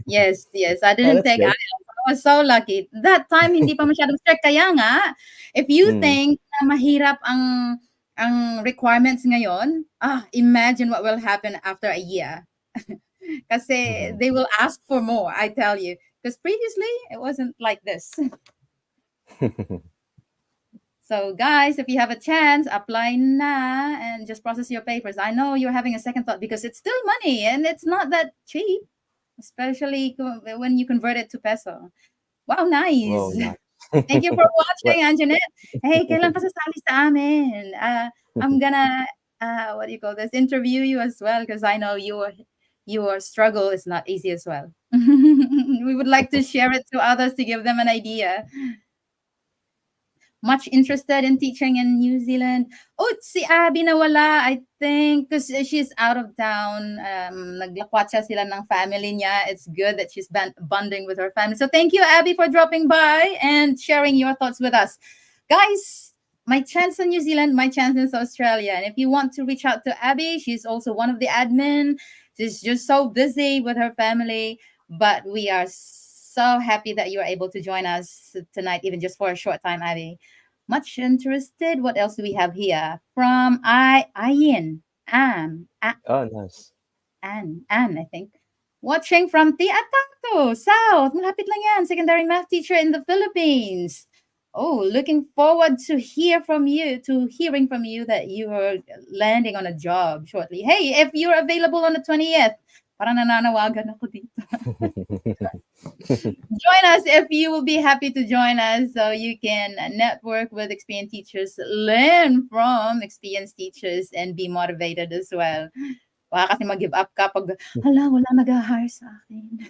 Yes. I didn't take IELTS. I was so lucky. That time, hindi pa masyadong strict. Kaya nga, if you think na mahirap ang requirements ngayon, imagine what will happen after a year. Kasi they will ask for more, I tell you. Because previously, it wasn't like this. So, guys, if you have a chance, apply na and just process your papers. I know you're having a second thought because it's still money and it's not that cheap, especially when you convert it to peso. Wow, Whoa, nice. nice. Thank you for Well, watching, Anjanette. Hey, kailan ka sasali sa amin? I'm gonna, what do you call this, interview you as well because I know your struggle is not easy as well. We would like to share it to others to give them an idea. Much interested in teaching in New Zealand. Oh, si Abby nawala, I think, because she's out of town. Naglakwatsa sila ng family niya. It's good that she's bonding with her family. So thank you, Abby, for dropping by and sharing your thoughts with us. Guys, my chance in New Zealand, my chance in Australia. And if you want to reach out to Abby, she's also one of the admin. She's just so busy with her family. But we are so happy that you are able to join us tonight, even just for a short time, Abby. Much interested. What else do we have here? From Ayin. oh, nice. Anne, I think. Watching from Aotearoa, South. Malapit lang yan. Secondary math teacher in the Philippines. Oh, looking forward to hearing from you that you are landing on a job shortly. Hey, if you're available on the 20th, parang nananawagan ako dito. Join us if you will be happy to join us so you can network with experienced teachers, learn from experienced teachers, and be motivated as well. Baka kasi mag-give up ka pag, hala, wala nag-hire sa akin.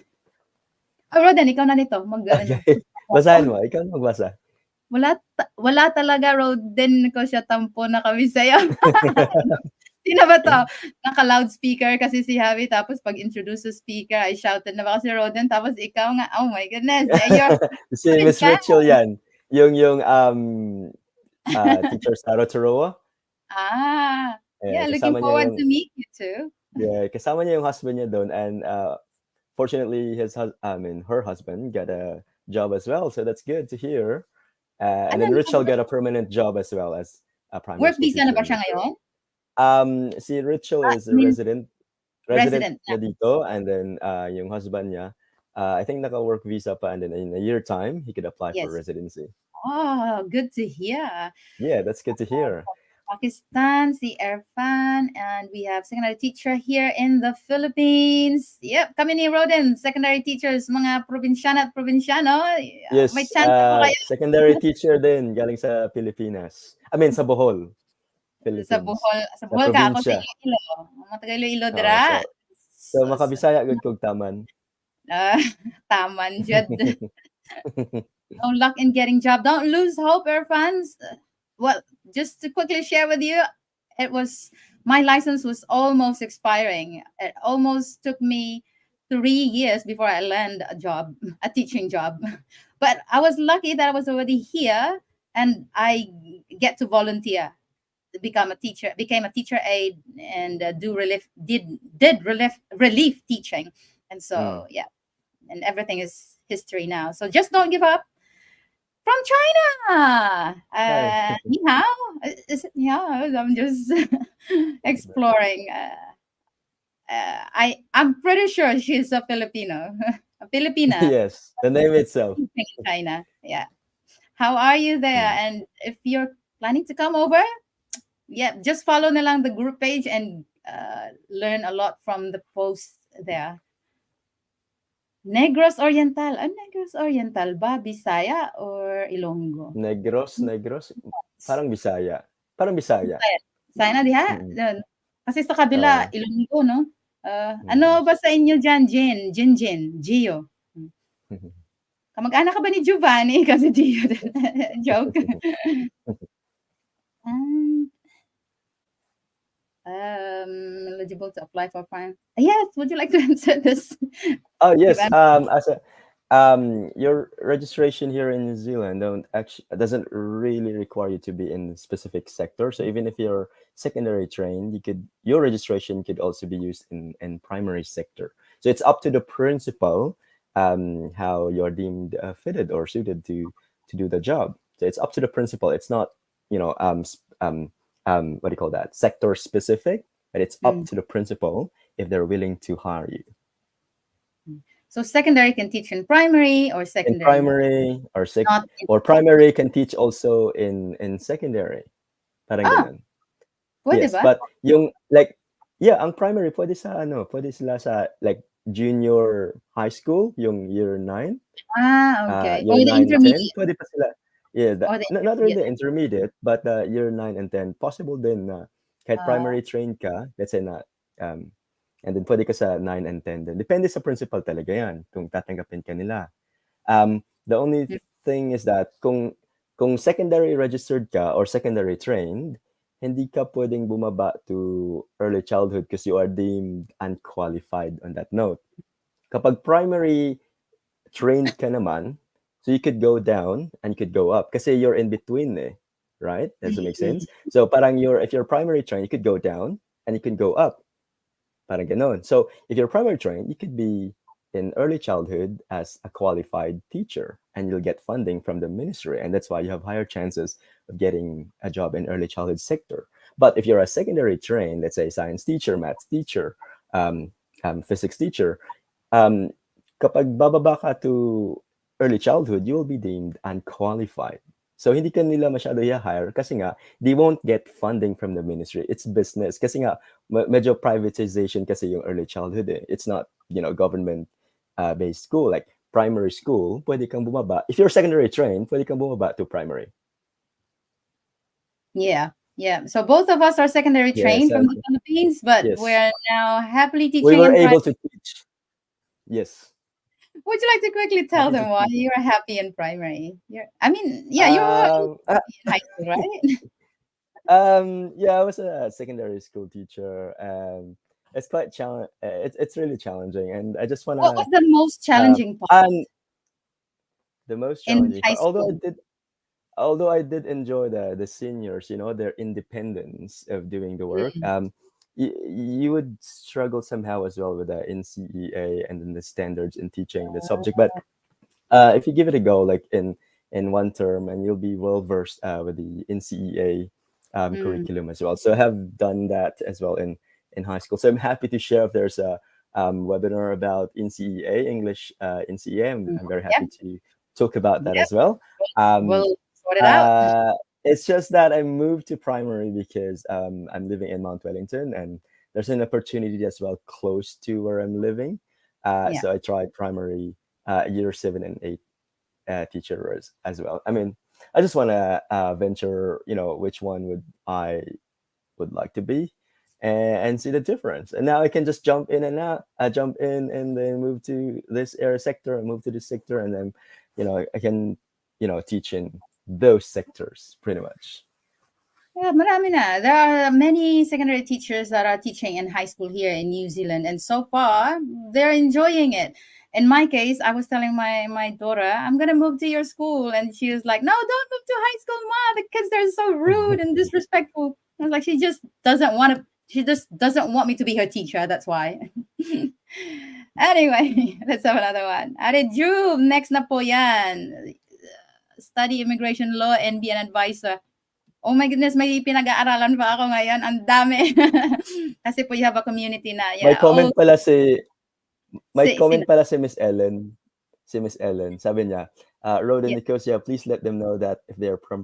Oh, Roden, ikaw na nito. Okay. Basahin mo. Ikaw magbasa. Wala talaga, Roden, ko siya tampo na kami sa'yo. Sino ba to? Naka-loudspeaker kasi si Javi. Tapos pag-introduce sa speaker, I shouted na baka si Roden. Tapos ikaw nga, oh my goodness. Si Miss Rachel yan. Yung teacher sa Aotearoa. Yeah, looking forward to meet you too. Yeah, kasama niya yung husband niya doon. And fortunately, her husband got a job as well. So that's good to hear. And then Rachel got a permanent job as well as a primary work school visa na teacher. ba siya ngayon? Si Rachel is a resident niya dito, and then yung husband niya, I think naka-work visa pa, and then in a year time, he could apply for residency. Oh, good to hear. Yeah, that's good to hear. Pakistan, si Irfan, and we have secondary teacher here in the Philippines. Yep, kami ni Roden, secondary teachers, mga probinsyana at probinsyano. Yes, may chance po kayo. secondary teacher din, galing sa Pilipinas. I mean, sa Bohol. Philippines. Sa Bohol ka, ako sa Iloilo. Matagal Iloilo dira. So makabisaya gud kog taman. Taman jud. Don't luck in getting job. Don't lose hope, Irfans. Well, just to quickly share with you, my license was almost expiring. It almost took me 3 years before I land a teaching job. But I was lucky that I was already here and I get to volunteer, became a teacher aide and did relief teaching. And so, yeah, and everything is history now. So just don't give up. From China. Ni hao? Is it ni hao? I'm just exploring. I'm pretty sure she's a Filipino. A Filipina. Yes, the name itself. China. Yeah. How are you there? And if you're planning to come over, yeah, just follow na lang the group page and learn a lot from the posts there. Negros Oriental. Negros Oriental ba? Bisaya or Ilonggo? Negros. Parang Bisaya. Bisaya na diha? Kasi sa kabila, Ilonggo, no? Ano ba sa inyo dyan, Jin? Gio? Kamag-anak ka ba ni Giovanni? Kasi Gio. Joke. Eligible to apply for prime. Yes, would you like to answer this? Oh yes. Your registration here in New Zealand doesn't really require you to be in a specific sector. So even if you're secondary trained, your registration could also be used in primary sector. So it's up to the principal how you're deemed fitted or suited to do the job. So it's up to the principal. It's not what do you call that? Sector specific, but it's up to the principal if they're willing to hire you. So secondary can teach in primary or in secondary primary or not in or primary can teach also in secondary. Parang ah, ganun. pwede Yes, ba? but yung like yeah, ang primary pwede sa ano, pwede sila sa like junior high school, yung year 9, Ah, okay. Or year the 9, 10, intermediate. pwede pa sila. Yeah, Or the not really intermediate. intermediate, but year 9 and 10 possible din na kahit Ah, primary trained ka, let's say na and then pwede ka sa 9 and 10 din. Depende sa principal talaga 'yan kung tatanggapin ka nila. The only mm, thing is that kung secondary registered ka or secondary trained, hindi ka pwedeng bumaba to early childhood because you are deemed unqualified on that note. Kapag primary trained ka naman, so you could go down and you could go up kasi you're in between eh, right? Does it make mm, sense? So parang if you're primary trained, you could go down and you can go up. Parang ganon. So if you're primary trained, you could be in early childhood as a qualified teacher and you'll get funding from the ministry. And that's why you have higher chances of getting a job in early childhood sector. But if you're a secondary trained, let's say science teacher, maths teacher, physics teacher, um, kapag bababa ka to early childhood, you will be deemed unqualified. So hindi ka nila masyado i-hire kasi nga they won't get funding from the ministry. It's business kasi nga medyo privatization kasi yung early childhood eh. It's not, government based school like primary school, pwede kang bumaba. If you're secondary trained, pwede kang bumaba to primary. yeah. Yeah. So both of us are secondary Yes, trained from the Philippines, but yes. we're now happily We teaching were in primary. able to teach. Yes. Would you like to quickly tell Happy to them why teach. you are happy in primary? I mean, yeah, you're Um, uh, in high school, right? yeah, I was a secondary school teacher, and it's quite it's really challenging, and I just What was wanna the most challenging part and the most in challenging high part. school? Although I did enjoy the seniors, their independence of doing the work. Mm. You would struggle somehow as well with the NCEA and then the standards in teaching the subject, but if you give it a go, like in one term, and you'll be well versed with the NCEA Mm. curriculum as well. So I have done that as well in high school. So I'm happy to share if there's a webinar about NCEA English NCEA. Mm. I'm very happy Yep. to talk about that Yep. as well. Um, We'll sort it out. uh, it's just that I moved to primary because I'm living in Mount Wellington, and there's an opportunity as well close to where I'm living. Yeah. So I tried primary year 7 and 8 teacher as well. I mean, I just want to venture, which one would like to be, and see the difference. And now I can just jump in and out. I jump in and then move to this area sector and move to this sector, and then, I can, teach in those sectors pretty much. Yeah, marami na. There are many secondary teachers that are teaching in high school here in New Zealand, and so far they're enjoying it. In my case, I was telling my daughter, "I'm gonna move to your school," and she was like, "No, don't move to high school, ma. The kids are so rude and disrespectful." I was like, "She just doesn't want to. She just doesn't want me to be her teacher. That's why." Anyway, let's have another one. Ate Drew, next na po yan. Study immigration law and be an advisor. Oh my goodness, may pinag-aaralan pa ako ngayon. Ang dami. Kasi po you have a community na, May yeah. Oh, comment pala si May sino? comment pala si Miss Ellen. Si Miss Ellen, sabi niya, Rhoda and Yeah, Nicosia, please let them know that if they're from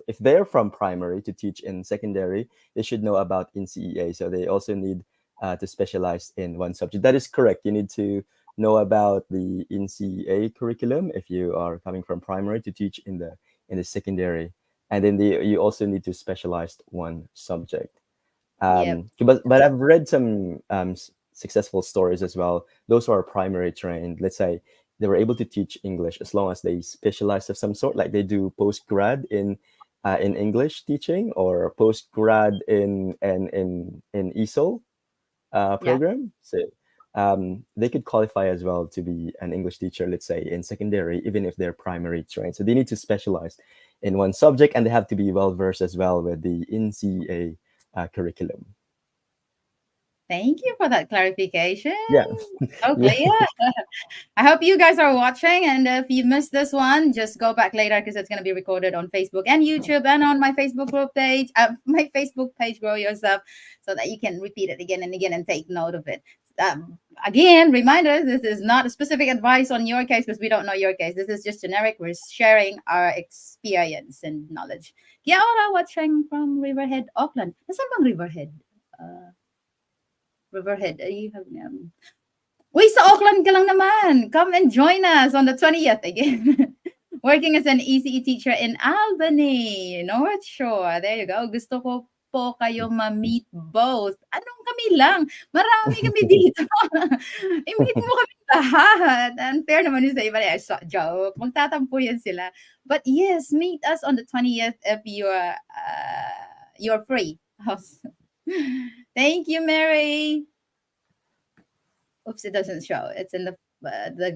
if they're from primary to teach in secondary, they should know about NCEA. So they also need to specialize in one subject. That is correct. You need to know about the NCEA curriculum if you are coming from primary to teach in the secondary, and then you also need to specialize one subject. yeah. But I've read some successful stories as well. Those who are primary trained, let's say, they were able to teach English as long as they specialize of some sort, like they do post grad in English teaching or post grad in ESOL Yeah. program. So they could qualify as well to be an English teacher, let's say, in secondary, even if they're primary trained. So they need to specialize in one subject, and they have to be well versed as well with the NCA curriculum. Thank you for that clarification. Yeah, So yeah. clear. I hope you guys are watching, and if you missed this one, just go back later because it's going to be recorded on Facebook and YouTube and on my Facebook group page, my Facebook page, Grow Yourself, so that you can repeat it again and again and take note of it. Again, reminder, this is not a specific advice on your case because we don't know your case. This is just generic. We're sharing our experience and knowledge. Kia ora, watching from Riverhead, Auckland. Nasaan bang Riverhead? Riverhead. You have, uy, sa Auckland ka lang naman. Come and join us on the 20th again. Working as an ECE teacher in Albany, North Shore. There you go. Gusto ko po kayo ma-meet both. Anong kami lang? Marami kami dito. I-meet mo kami lahat. Unfair naman yun sa iba. Joke. Magtatampo yan sila. But yes, meet us on the 20th if you're free. Thank you, Mary. Oops, it doesn't show. It's in the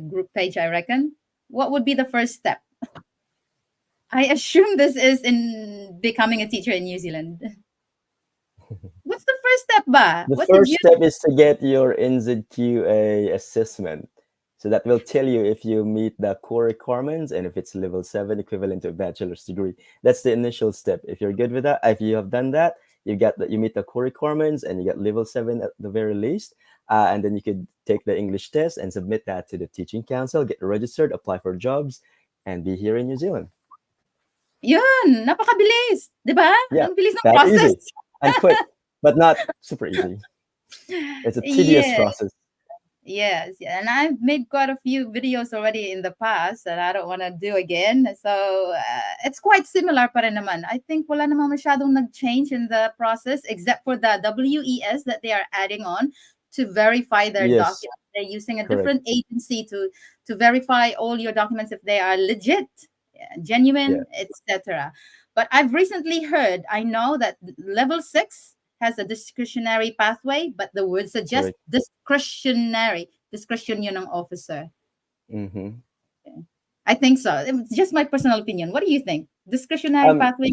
group page, I reckon. What would be the first step? I assume this is in becoming a teacher in New Zealand. What's the first step, ba? The What first step is to get your NZQA assessment. So that will tell you if you meet the core requirements and if it's level 7 equivalent to a bachelor's degree. That's the initial step. If you're good with that, if you have done that, you meet the core requirements and you get level 7 at the very least. And then you could take the English test and submit that to the Teaching Council, get registered, apply for jobs, and be here in New Zealand. Yun, napakabilis. Diba? Yeah, Ang bilis ng that process. easy and quick, but not super easy. It's a tedious process. Yes, and I've made quite a few videos already in the past that I don't want to do again. So it's quite similar pa rin naman. I think wala namang masyadong nag-change in the process except for the WES that they are adding on to verify their documents. They're using a different agency to verify all your documents if they are legit, genuine, etc. But I've recently heard, I know that level 6 has a discretionary pathway, but the word suggests discretionary. Discretion yun ng officer. Mm-hmm. I think so. It's just my personal opinion. What do you think? Discretionary pathway?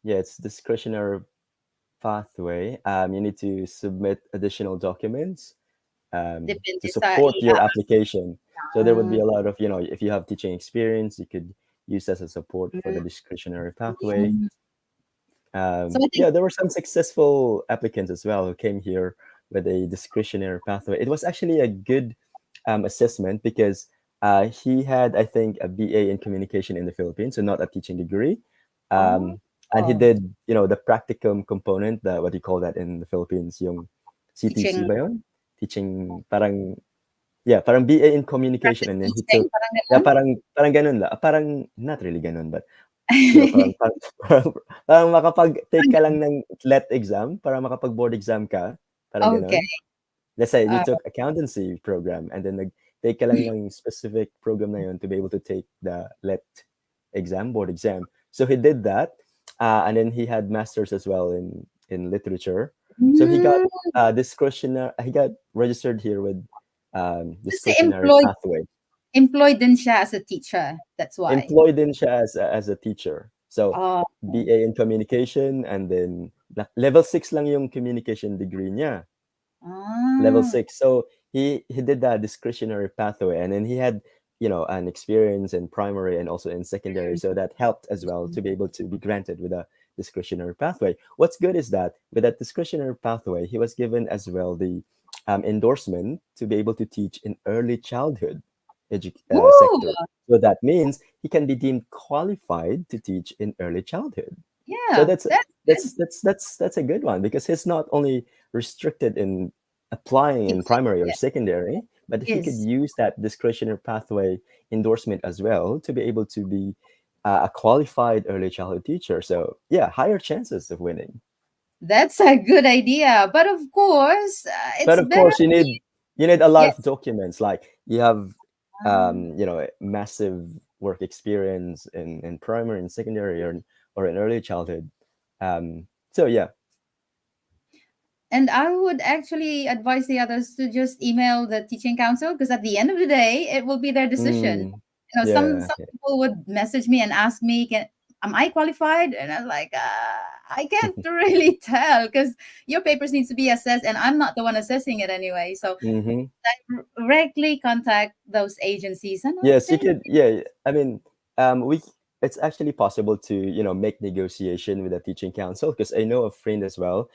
It's discretionary pathway. You need to submit additional documents to support your application. So there would be a lot of, if you have teaching experience, you could use that as support for the discretionary pathway. There were some successful applicants as well who came here with a discretionary pathway. It was actually a good assessment because he had, I think, a BA in communication in the Philippines, so not a teaching degree. And he did, the practicum component, what do you call that in the Philippines? Yung CTC ba yun? Teaching, parang BA in communication. And then he took, parang ganun la. Parang, not really ganun, but parang makapag-take ka lang ng LET exam para makapag-board exam ka. Parang ganun. Let's say you took accountancy program and then nag-take ka lang ng specific program na yun to be able to take the LET exam, board exam. So he did that. And then he had masters as well in literature. So he got he got registered here with discretionary pathway. Employed din siya as a teacher. That's why. Employed din siya as a teacher. So BA in communication and then level 6 lang yung communication degree niya. Level 6. So he did that discretionary pathway and then he had an experience in primary and also in secondary. So that helped as well to be able to be granted with a discretionary pathway. What's good is that with that discretionary pathway, he was given as well the endorsement to be able to teach in early childhood sector. So that means he can be deemed qualified to teach in early childhood. Yeah. So that's a good one because he's not only restricted in applying in primary or secondary, but he could use that discretionary pathway endorsement as well to be able to be a qualified early childhood teacher. So higher chances of winning. That's a good idea, but of course, you need a lot of documents. Like you have, massive work experience in primary and secondary or in early childhood. And I would actually advise the others to just email the Teaching Council because at the end of the day, it will be their decision. Some people would message me and ask me, am I qualified? And I'm like, I can't really tell because your papers needs to be assessed and I'm not the one assessing it anyway. So directly contact those agencies. And yes, you could. Yeah, I mean, it's actually possible to make negotiation with the Teaching Council because I know a friend as well.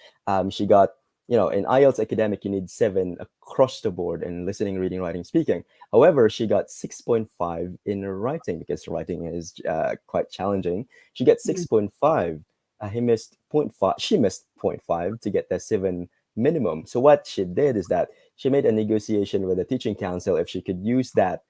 She got in IELTS academic, you need 7 across the board in listening, reading, writing, speaking. However, she got 6.5 in writing because writing is quite challenging. She got Mhm. 6.5. He missed zero point 0.5. She missed zero point 0.5 to get the 7 minimum. So what she did is that she made a negotiation with the teaching council if she could use that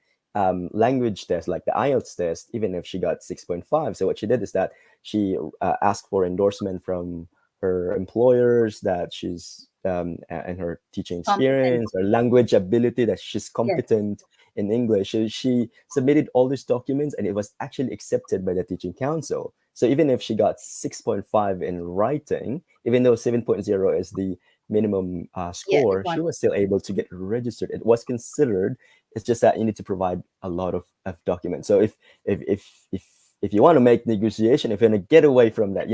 language test, like the IELTS test, even if she got 6.5. So what she did is that she asked for endorsement from her employers that she's and her teaching Competent. experience, her language ability, that she's Yes. competent in English. So she submitted all these documents, and it was actually accepted by the teaching council. So even if she got 6.5 in writing, even though 7.0 is the minimum Yeah. score, she was still able to get registered. It was considered. It's just that you need to provide a lot of documents. So if if if if you want to make negotiation, if you want to get away from that,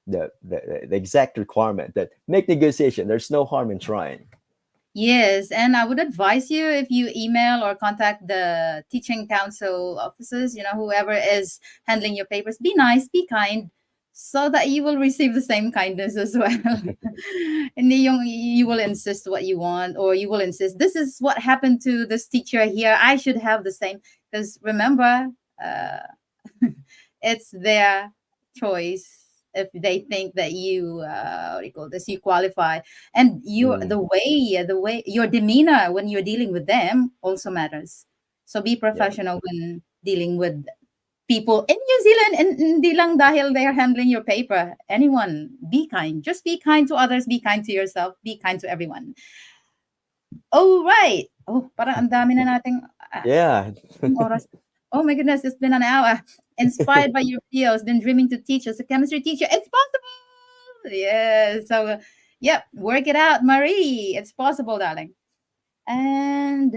the exact requirement, that make negotiation, there's no harm in trying. Yes, and I would advise you, if you email or contact the teaching council officers, whoever is handling your papers, be nice, be kind, so that you will receive the same kindness as well. And then you will insist what you want, or you will insist, this is what happened to this teacher here. I should have the same. Because remember, uh, it's their choice if they think that you, what do you call this, you qualify. And Mm, the way your demeanor when you're dealing with them also matters. So be yeah. professional when dealing with people in New Zealand, and hindi lang dahil they're handling your paper. Anyone, be kind. Just be kind to others, be kind to yourself, be kind to everyone. Oh, right. Oh, parang ang dami na nating Yeah. oras. Oh my goodness, it's been an hour. Inspired by your fears, been dreaming to teach as a chemistry teacher. It's possible. Yeah. So, yep, work it out, Marie. It's possible, darling. And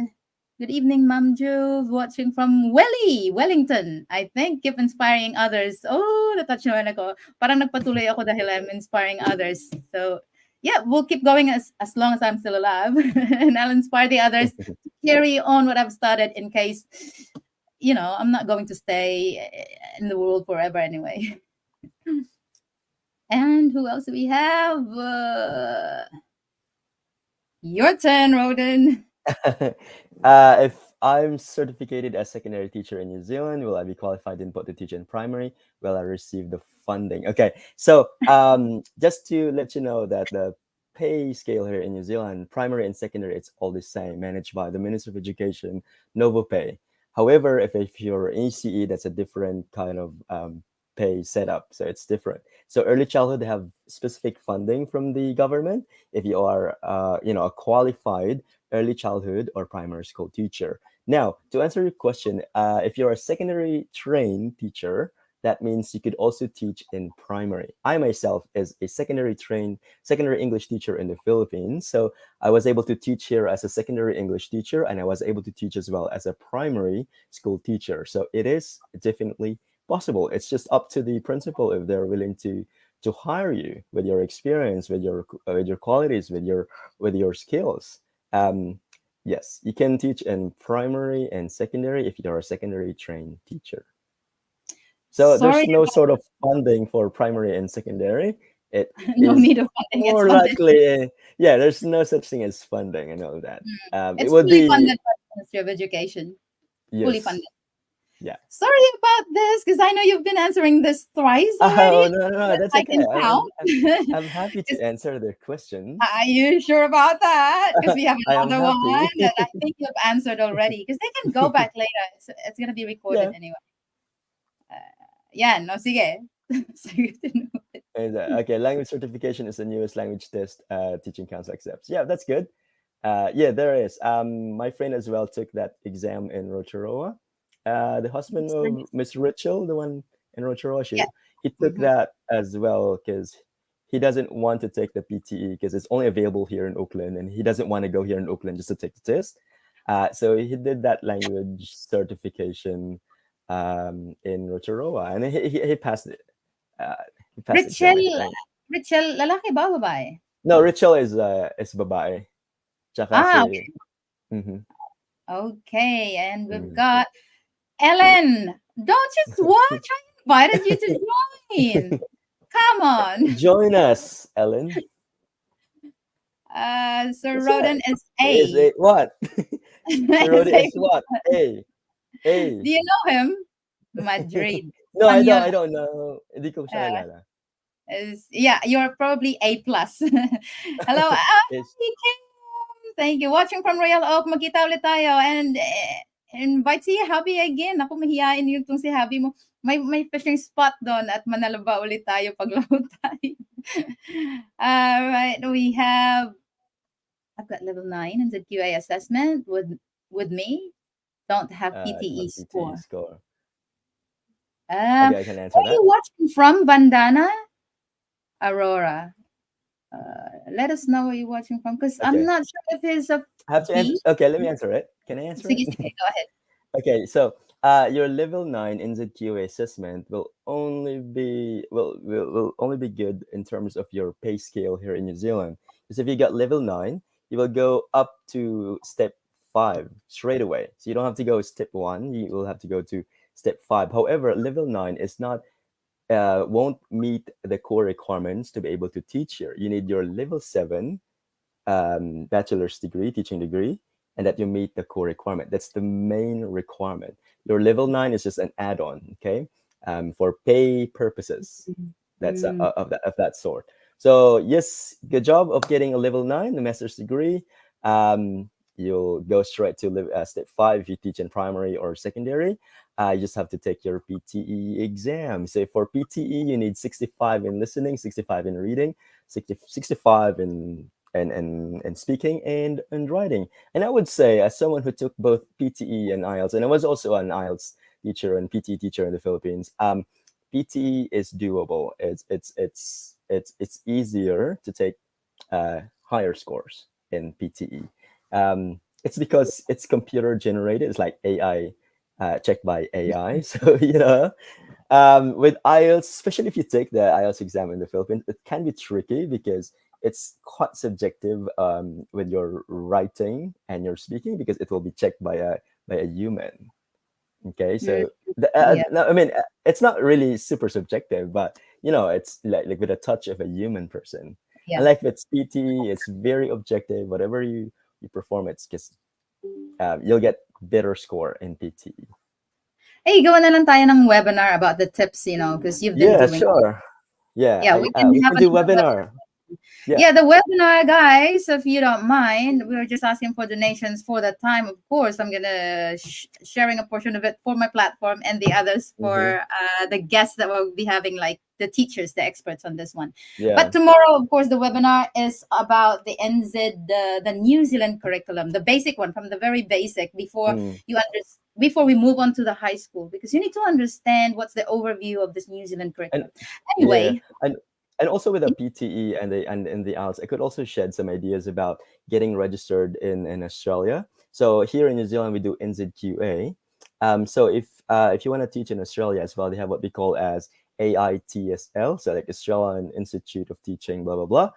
good evening, Ma'am Juve, watching from Wellington. I think keep inspiring others. Oh, na-touch naman ako. Parang nagpatuloy ako dahil I'm inspiring others. So, yeah, we'll keep going as long as I'm still alive. And I'll inspire the others to carry on what I've started, in case, I'm not going to stay in the world forever anyway. And who else do we have? Your turn, Roden. If I'm certificated as secondary teacher in New Zealand, will I be qualified in both to teach in primary? Will I receive the funding? Okay, so just to let you know that the pay scale here in New Zealand, primary and secondary, it's all the same, managed by the Minister of Education, Novo Pay. However, if you're ACE, that's a different kind of pay setup, so it's different. So early childhood, they have specific funding from the government if you are, a qualified early childhood or primary school teacher. Now, to answer your question, if you're a secondary trained teacher, that means you could also teach in primary. I myself is a secondary English teacher in the Philippines. So I was able to teach here as a secondary English teacher, and I was able to teach as well as a primary school teacher. So it is definitely possible. It's just up to the principal if they're willing to hire you with your experience, with your qualities, with your skills. Um, yes, you can teach in primary and secondary if you're a secondary trained teacher. So there's Sorry, no sort of funding for primary and secondary. It no is need of funding. It's more funded. likely, yeah, there's no such thing as funding. I know that. It It's would fully be, funded by the Ministry of Education. Fully yes, funded. yeah. Sorry about this, because I know you've been answering this thrice already. Oh, no, no, no, That that's I okay. can count. I'm happy to 'Cause answer the questions. are you sure about that? Because we have I am another one happy. that I think you've answered already. Because they can go back later. It's going to be recorded Yeah. anyway. Uh, yeah, no, sige. So you didn't know it. Okay, language certification is the newest language test Teaching Council accepts. Yeah, that's good. Yeah, there is. My friend as well took that exam in Rotorua. The husband It's of nice. Miss Rachel, the one in Rotorua, Yeah. he took Mhm. that as well because he doesn't want to take the PTE because it's only available here in Oakland, and he doesn't want to go here in Oakland just to take the test. So he did that language certification in Rotorua, and he passed it. Uh, he passed the exam, I Richel, think. Richel, lalaki ba o babae? No, Rachel is babae. Tsaka Ah, si, mhm, okay. And we've mm. got Ellen. Don't just watch. I invited you to join. Come on. Join us, Ellen. Sir That's right. Roden is Is A. a what? Sir Is Rodi A. is what? A. A. Do you know him? Madrid. No, I don't. Espanol. I don't know. Hindi ko siya Uh, kilala. yeah, you're probably A plus. Hello, Is Kim. Thank you. Watching from Royal Oak, magkita ulit tayo. And invite si Habi again. Ako, mahihain yung tong si Habi mo. May fishing spot doon at manalaba ulit tayo pag laro tayo. All right, we have, I've got level 9 in ZQA assessment with me. Don't have the PTE PTE score. score. Where Okay, I can answer are that. you watching from, Vandana? Aurora. Let us know where you're watching from because I'm Okay. not sure if it's a I have to answer. P. Okay, let me answer it. Can I answer Sige, it? sige, go ahead. Okay, so your level 9 NZQA assessment will only be good in terms of your pay scale here in New Zealand. Because if you got level 9, you will go up to step 5 straight away. So you don't have to go step 1, you will have to go to step 5. However, level 9 is not won't meet the core requirements to be able to teach here. You need your level 7 bachelor's degree, teaching degree, and that you meet the core requirement. That's the main requirement. Your level 9 is just an add-on, okay, for pay purposes. That's Mm, of that sort. So yes, good job of getting a level 9, the master's degree. You'll go straight to step 5 if you teach in primary or secondary. You just have to take your PTE exam. So for PTE, you need 65 in listening, 65 in reading, 65 in and speaking and writing. And I would say, as someone who took both PTE and IELTS, and I was also an IELTS teacher and PTE teacher in the Philippines, PTE is doable. It's easier to take higher scores in PTE. It's because it's computer generated. It's like AI, checked by AI. So with IELTS, especially if you take the IELTS exam in the Philippines, it can be tricky because it's quite subjective with your writing and your speaking because it will be checked by a human. Okay, mm, so yeah, no, I mean it's not really super subjective, but it's like with a touch of a human person. yeah. And like with PT, it's very objective. Whatever you perform, it's just you'll get better score in PT. Hey, gawa na lang tayo ng webinar about the tips, because you've been Yeah, doing. sure. Yeah, Yeah, we can we have can do another webinar. webinar. Yeah. Yeah, the webinar, guys, if you don't mind, we were just asking for donations for that time. Of course, I'm gonna sharing a portion of it for my platform and the others Mm-hmm. for the guests that will be having, like the teachers, the experts on this one. But Yeah. tomorrow, of course, the webinar is about the NZ, the New Zealand curriculum, the basic one from the very basic before Mm, before we move on to the high school, because you need to understand what's the overview of this New Zealand and curriculum. yeah, Anyway, and also with the PTE and the IELTS, I could also shed some ideas about getting registered in Australia. So here in New Zealand, we do NZQA. So if you want to teach in Australia as well, they have what we call as AITSL, so like Australian Institute of Teaching, blah blah blah.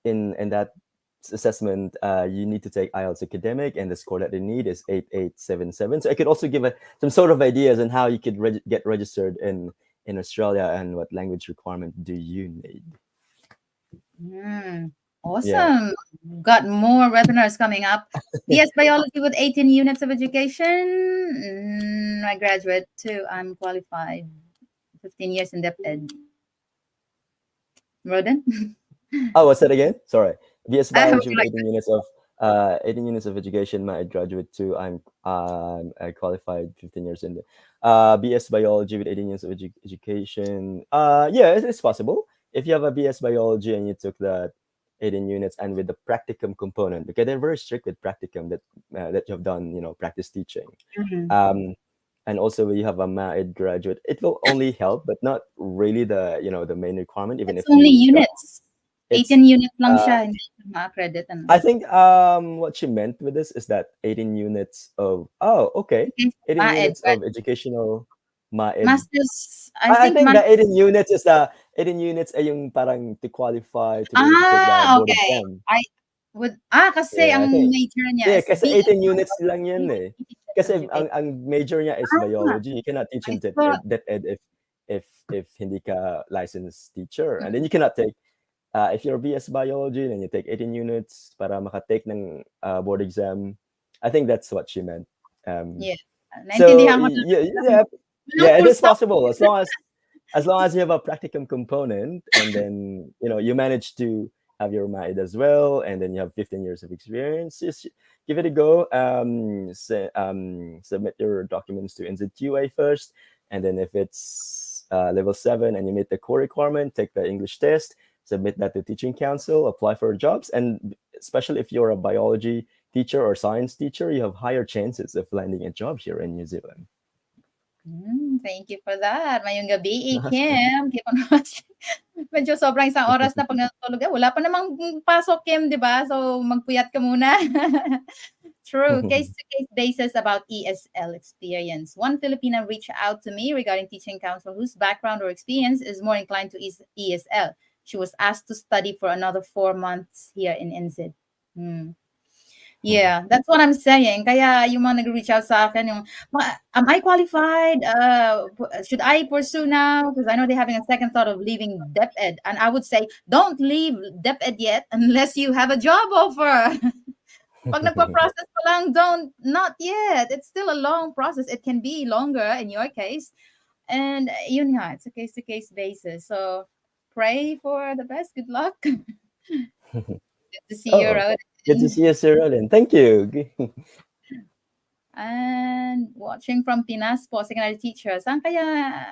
In that assessment, you need to take IELTS academic, and the score that they need is 8877. So I could also give some sort of ideas on how you could get registered in Australia and what language requirement do you need. Yeah. Awesome. Got more webinars coming up. BS Biology with 18 units of education. I graduate too. I'm qualified. 15 years in depth ed. Roden? Oh, what's that again? Sorry. BS Would biology you with like 18 units of education. My graduate too. I qualified 15 years in the BS biology with 18 years of education. Yeah, it's possible if you have a BS biology and you took that 18 units and with the practicum component, because they're very strict with practicum that you have done, practice teaching. Mhm. And also you have a MAED graduate, it will only help, but not really the main requirement. Even It's if only you units. it's 18 units lang uh, siya. Hindi siya ma-accredit. I think what she meant with this is that 18 units of okay, Okay. 18 MAED. units of educational MAED. Masters. I I think think the masters. 18 units is the 18 units ay yung parang to qualify to be able to take the board Okay. exam. Kasi Yeah, ang I think. major niya Yeah, is kasi BS 18 units lang yan eh. Kasi education. ang major niya is biology. You cannot teach I in thought, DepEd if hindi ka licensed teacher. And then you cannot take if you're BS biology, then you take 18 units para makatake ng board exam. I think that's what she meant. Yeah. So Naintindihan ko na. yeah, Walang yeah, it full is stop. possible as long as you have a practicum component, and then you manage to have your MAID as well, and then you have 15 years of experience. Just give it a go. Submit your documents to NZQA first, and then if it's level 7 and you meet the core requirement, take the English test, submit that to Teaching Council, apply for jobs, and especially if you're a biology teacher or science teacher, you have higher chances of landing a job here in New Zealand. Thank you for that. Mayong gabi, Kim. Keep on watching. Medyo sobrang isang oras na pag natulog. Wala pa namang pasok, Kim, di ba? So, magpuyat ka muna. True. Case-to-case basis about ESL experience. One Filipino reached out to me regarding teaching council whose background or experience is more inclined to ESL. She was asked to study for another 4 months here in NZ. Yeah, that's what I'm saying. Kaya yung mga nag-reach out sa akin, yung, am I qualified? Should I pursue now? Because I know they're having a second thought of leaving DepEd. And I would say, don't leave DepEd yet unless you have a job offer. Pag nagpa-process pa lang, not yet. It's still a long process. It can be longer in your case. And yun nga, it's a case-to-case basis. So pray for the best. Good luck. Good to see you, Rod. Good to see you, Sir Roland. Thank you. And watching from Pinas po, secondary teacher. Saan kaya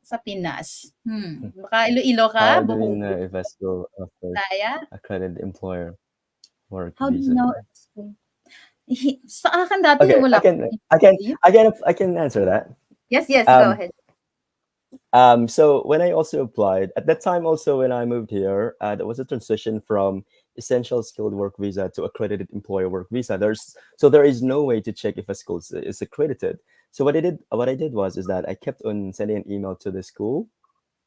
sa Pinas? Baka Iloilo ka? How do you know if a school offers accredited employer work How do you visa? know if school? Sa akin dati Okay, wala. I can answer that. Yes, go ahead. So when I also applied at that time, also when I moved here, there was a transition from essential skilled work visa to accredited employer work visa. There is no way to check if a school is accredited. So what I did was that I kept on sending an email to the school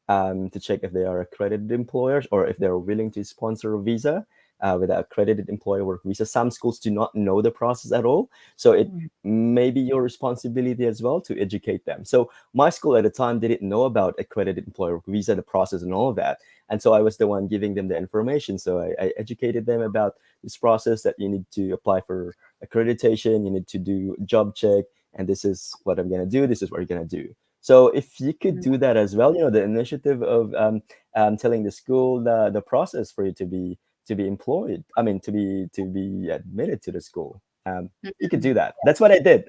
to check if they are accredited employers or if they're willing to sponsor a visa with an accredited employer work visa. Some schools do not know the process at all. So it may be your responsibility as well to educate them. So my school at the time didn't know about accredited employer work visa, the process and all of that. And so I was the one giving them the information. So I educated them about this process, that you need to apply for accreditation, you need to do job check, and this is what I'm going to do, this is what you're going to do. So if you could do that as well, the initiative of telling the school the process for you to be employed, to be admitted to the school, you could do that. That's what I did.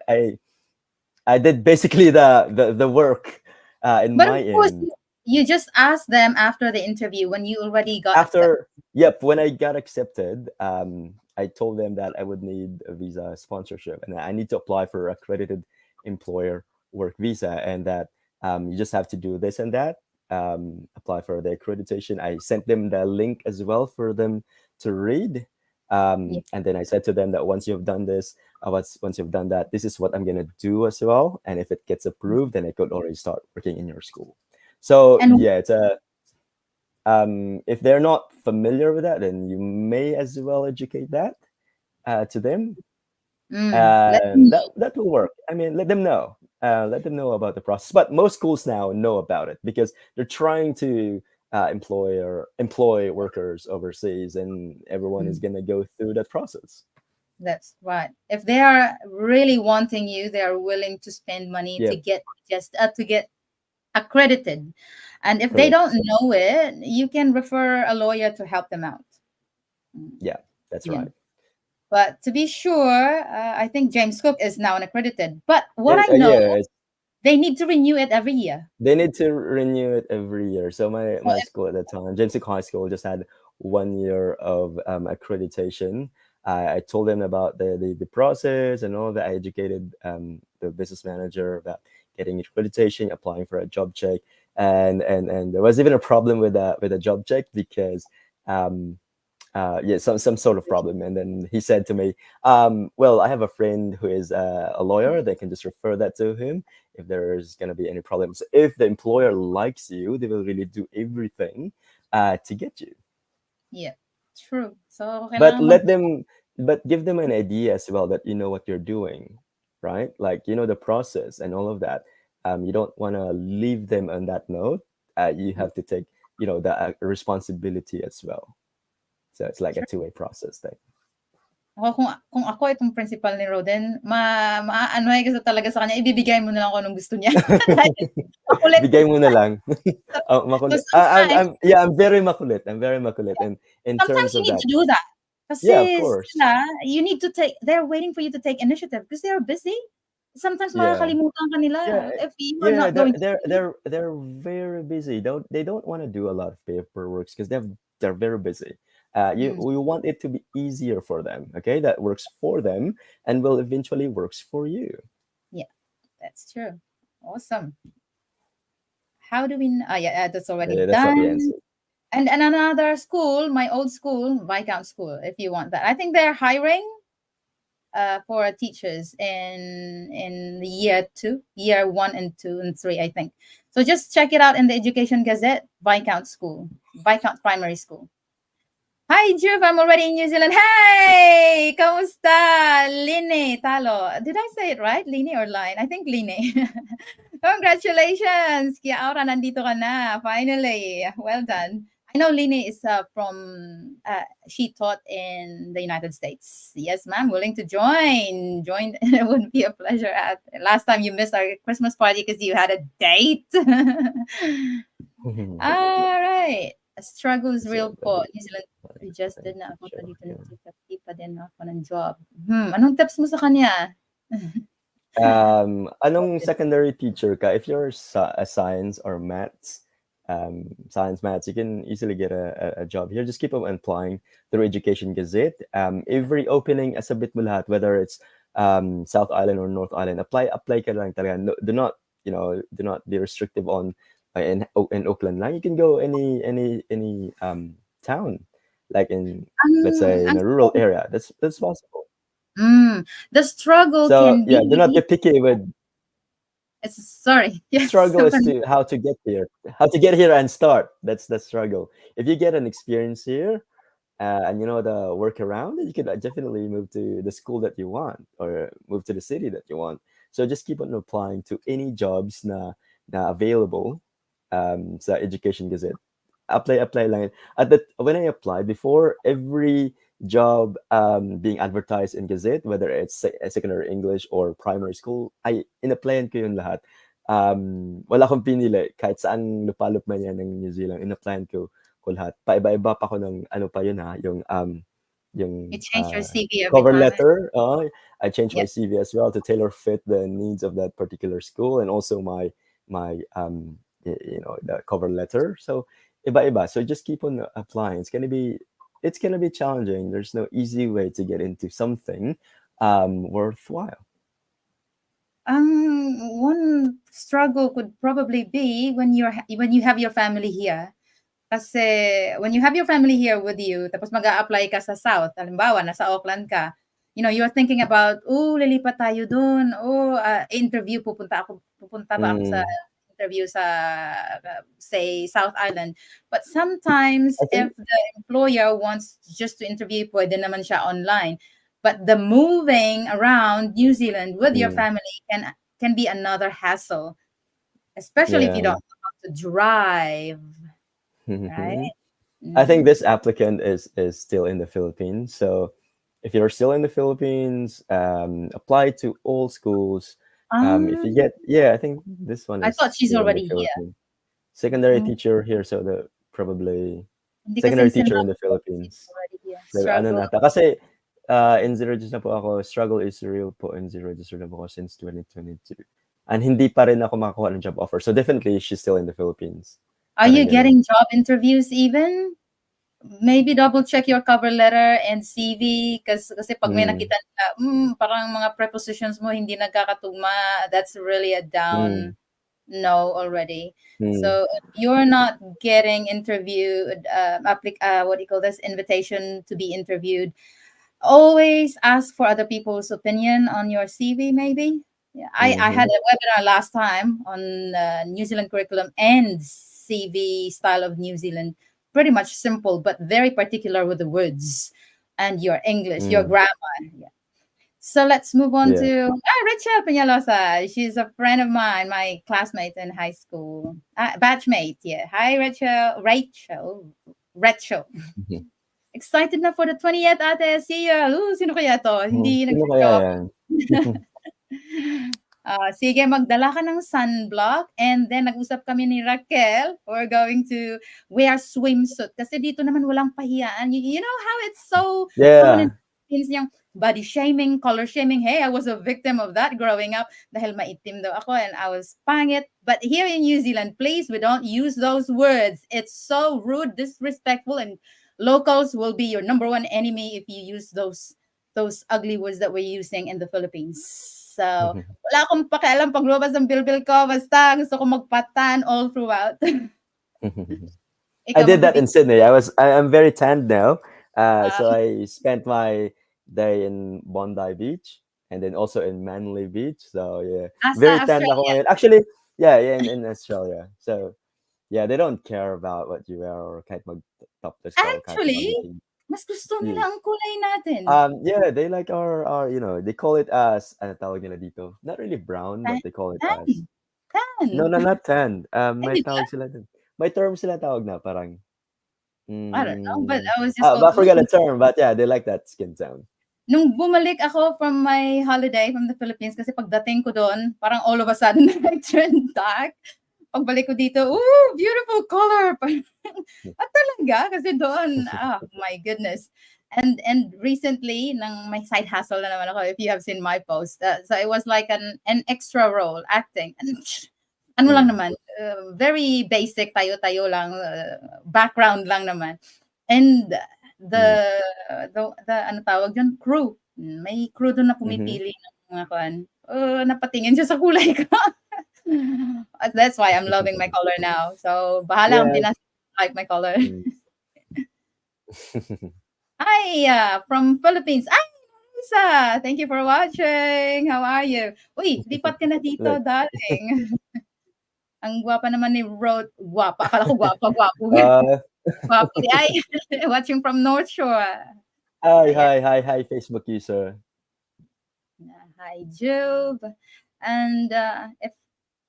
I did basically the work in my end. You just asked them after the interview when you already got accepted. Yep, when I got accepted, I told them that I would need a visa sponsorship and I need to apply for accredited employer work visa, and that you just have to do this and that, apply for the accreditation. I sent them the link as well for them to read, and then I said to them that once you've done this, once you've done that, this is what I'm going to do as well, and if it gets approved, then I could already start working in your school. So it's a if they're not familiar with that, then you may as well educate that to them. That will work. Let them know. Let them know about the process. But most schools now know about it because they're trying to employ workers overseas, and everyone is going to go through that process. That's right. If they are really wanting you, they are willing to spend money to get accredited. And if they don't know it, you can refer a lawyer to help them out. Yeah, that's right. But to be sure, I think James Cook is now accredited. But what I know, they need to renew it every year. They need to renew it every year. So my school at that time, James Cook High School, just had 1 year of accreditation. I told them about the process and all that. I educated the business manager about getting accreditation, applying for a job check, and there was even a problem with a job check because some sort of problem. And then he said to me, well, I have a friend who is a lawyer. They can just refer that to him if there's going to be any problems. If the employer likes you, they will really do everything to get you. Yeah, true. So but give them an idea as well that you know what you're doing, right? Like, the process and all of that. You don't want to leave them on that note. You have to take the responsibility as well. So it's like a two-way process thing. Kung ako itong principal ni Roden, maaanoy ka talaga sa kanya, ibibigay mo na lang ako nung gusto niya. Makulit. Bigay mo na lang. Makulit. I'm very makulit. In Sometimes terms you of need that. to do that. Yeah, of Kasi course. you need to they're waiting for you to take initiative because they're busy. Sometimes Yeah. makakalimutan ka nila Yeah, if you are not going to. they're very busy. They don't want to do a lot of paperwork because they're very busy. We want it to be easier for them. Okay, that works for them and will eventually works for you. Yeah, that's true. Awesome. How do we? Yeah, that's already That's what we done. answered. And another school, my old school, Viscount School, if you want that. I think they're hiring for teachers in the year 1 and 2 and 3, I think. So just check it out in the Education Gazette, Viscount School, Viscount Primary School. Hi, Juve. I'm already in New Zealand. Hey! Kamusta? Line Talo. Did I say it right? Line or Line? I think Line. Congratulations! Kia Aura, nandito ka na. Finally. Well done. I know Line is she taught in the United States. Yes, ma'am. Willing to join. It would be a pleasure. Last time you missed our Christmas party because you had a date. All right. Struggle is real po. New Zealand adjusted na ako dito nagtipati pa din ako ng job. Anong tips mo sa kanya? Anong secondary teacher ka? If you're a science or maths, you can easily get a job here. Just keep on applying through Education Gazette. Every opening, asabit mo lahat, whether it's South Island or North Island, apply ka lang talaga. No, do not be restrictive on in Auckland. Now you can go any town, like in let's say in a rural area. That's possible. The struggle So can be. do not be picky with. Sorry. Yes, Struggle is to how to get here and start. That's the struggle. If you get an experience here and you know the work around it, you could definitely move to the school that you want or move to the city that you want. So just keep on applying to any jobs na available sa Education Gazette. Apply lang. When I applied, before every job being advertised in Gazette, whether it's secondary English or primary school, in-applyan ko yun lahat. Wala akong pinili. Kahit saan lupalop man yan ng New Zealand, in-applyan ko lahat. Paiba-iba pa ko ng ano pa yun yung you change your CV every cover time. letter. I changed my CV as well to tailor fit the needs of that particular school and also my the cover letter. So iba-iba. So just keep on applying. It's gonna be challenging. There's no easy way to get into something worthwhile. One struggle could probably be when you have your family here. Kasi when you have your family here with you, tapos mag-a-apply ka sa South, halimbawa, nasa Auckland ka, you're thinking about, lilipat tayo dun. Interview, pupunta ba ako sa interview sa, say, South Island. But sometimes, if the employer wants just to interview, pwede naman siya online. But the moving around New Zealand with your family can be another hassle, especially if you don't know how to drive. Right? I think this applicant is still in the Philippines. So if you're still in the Philippines, apply to all schools. If you get, I think this one is I thought she's already here. Secondary teacher here, so probably secondary teacher in the Philippines. Kasi in zero register na po ako, struggle is real po in zero register na po ako since 2022. And hindi pa rin ako makakuha ng job offer. So definitely she's still in the Philippines. Are you getting job interviews even? Maybe double check your cover letter and CV kasi pag may nakita nila, parang mga prepositions mo hindi nagkakatugma, that's really a down no already. So if you're not getting interviewed, invitation to be interviewed, always ask for other people's opinion on your CV maybe. Yeah, I had a webinar last time on New Zealand curriculum and CV style of New Zealand. Pretty much simple, but very particular with the words and your English, your grammar. Yeah. So let's move on Yeah. to Rachel Peñalosa. She's a friend of mine, my classmate in high school, batchmate. Yeah. Hi, Rachel. Rachel. Mhm. Excited na for the 20th, ate. See ya. Sino kaya to? Hindi Sino kaya nag-joke. yan? Sige, magdala ka ng sunblock. And then, nag-usap kami ni Raquel. We're going to wear swimsuit. Kasi dito naman walang pahiyaan. You know how it's so common in Yeah. Philippines, yung body shaming, color shaming. Hey, I was a victim of that growing up. Dahil maitim daw ako and I was pangit. But here in New Zealand, please, we don't use those words. It's so rude, disrespectful, and locals will be your number one enemy if you use those ugly words that we're using in the Philippines. So, wala akong pakialam pag lumabas ng bilbil ko. Basta gusto ko magpatan all throughout. I Ikaw, did that in magpipig. Sydney. I'm very tanned now. Uh, So I spent my day in Bondi Beach and then also in Manly Beach. So yeah, very Asa tanned ako Australia. ngayon. Actually, yeah, in Australia. So yeah, they don't care about what you wear or kahit mag-topless ka or kahit Actually, mag-bikini. mas gusto nila Yes. ang kulay natin. Yeah, they like our they call it as ano tawag nila dito? Not really brown, Tan. but they call it Tan. as Tan. no, not tan. Ay, May di ba? tawag sila dun. May term sila tawag na parang I don't know, but mm, I was just I forgot the term, but yeah, they like that skin tone. nung bumalik ako from my holiday from the Philippines, kasi pagdating ko doon, parang all of a sudden, nag-trend dark. Pagbalik ko dito, ooh, beautiful color. At talaga, kasi doon, my goodness. And recently, nang may side hustle na naman ako, if you have seen my post. So it was like an extra role, acting. And ano lang Mm. naman, very basic, tayo-tayo lang, background lang naman. And Mm. the ano tawag dyan, crew. May crew doon na Mhm. pumipili ng mga kuan. Napatingin siya sa kulay ko. That's why I'm loving my color now. So, bahala ang Yeah. Pinas like my color. Mm. Hi, from Philippines. Ay, Lisa! Thank you for watching. How are you? Uy, lipat ka na dito, Look. darling. Ang gwapa naman ni Rod. Gwapa. Akala ko gwapa, gwapo. Uh, Gwapo. Ay, watching from North Shore. Ayan. hi, Facebook user. Hi, Job. And if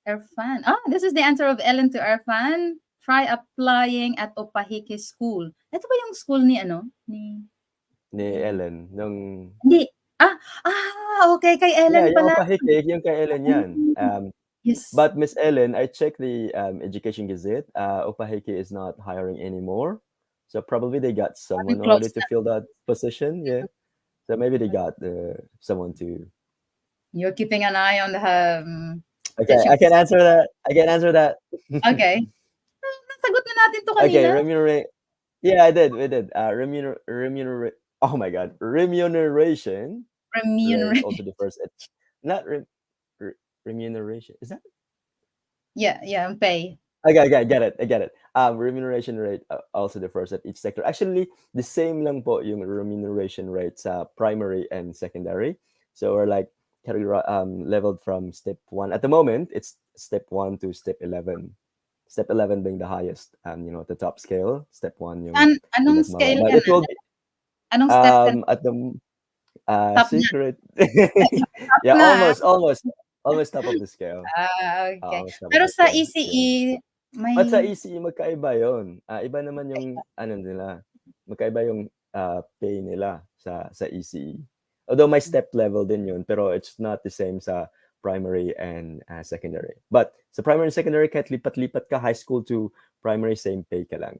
Irfan. This is the answer of Ellen to Irfan. Try applying at Opahiki School. Ito ba yung school ni ano? Ni Ni Ellen nung Hindi. Okay, kay yeah, Ellen yung pala. Opahiki, yung kay Ellen yan. Yes. But Miss Ellen, I checked the Education Gazette. Opahiki is not hiring anymore. So probably they got someone already Close to na. fill that position. Yeah. So maybe they got someone to. You're keeping an eye on the Okay, I can answer that. Okay. Nasagot na natin to Okay, kanina. remunerate. Yeah, I did. We did. Oh my God, remuneration. Rate also differs. Not remuneration. Is that? Yeah, pay. Okay, I get it. Remuneration rate also differs at each sector. Actually, the same lang po yung remuneration rate sa primary and secondary. So we're like leveled from step 1. At the moment, it's step 1 to step 11. Step 11 being the highest, the top scale. Step 1 yung Anong mas scale mababa. ka It will na? be Anong step ka na? at the Top na. secret. Top Yeah, na. almost top of the scale. Okay. Almost top of Pero the sa scale. ECE, may... But sa ECE, magkaiba yun. Iba naman yung, nila, magkaiba yung pay nila sa ECE. Although may step level din yun, pero it's not the same sa primary and secondary. But sa primary and secondary, kahit lipat-lipat ka high school to primary, same pay ka lang.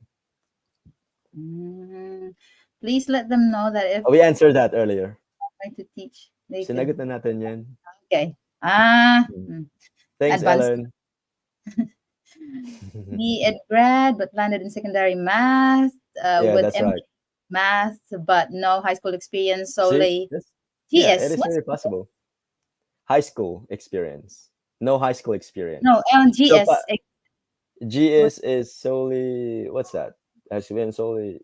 Please let them know that if We answered that earlier. I'm going to teach, they Sinagot could... na natin yan. Okay. Thanks, Advanced. Ellen. Be a grad, but landed in secondary math Yeah, with that's right. math, but no high school experience solely. Yeah, GS. it is very possible. High school experience. No high school experience. No, GS. So, GS is solely, what's that? Actually, solely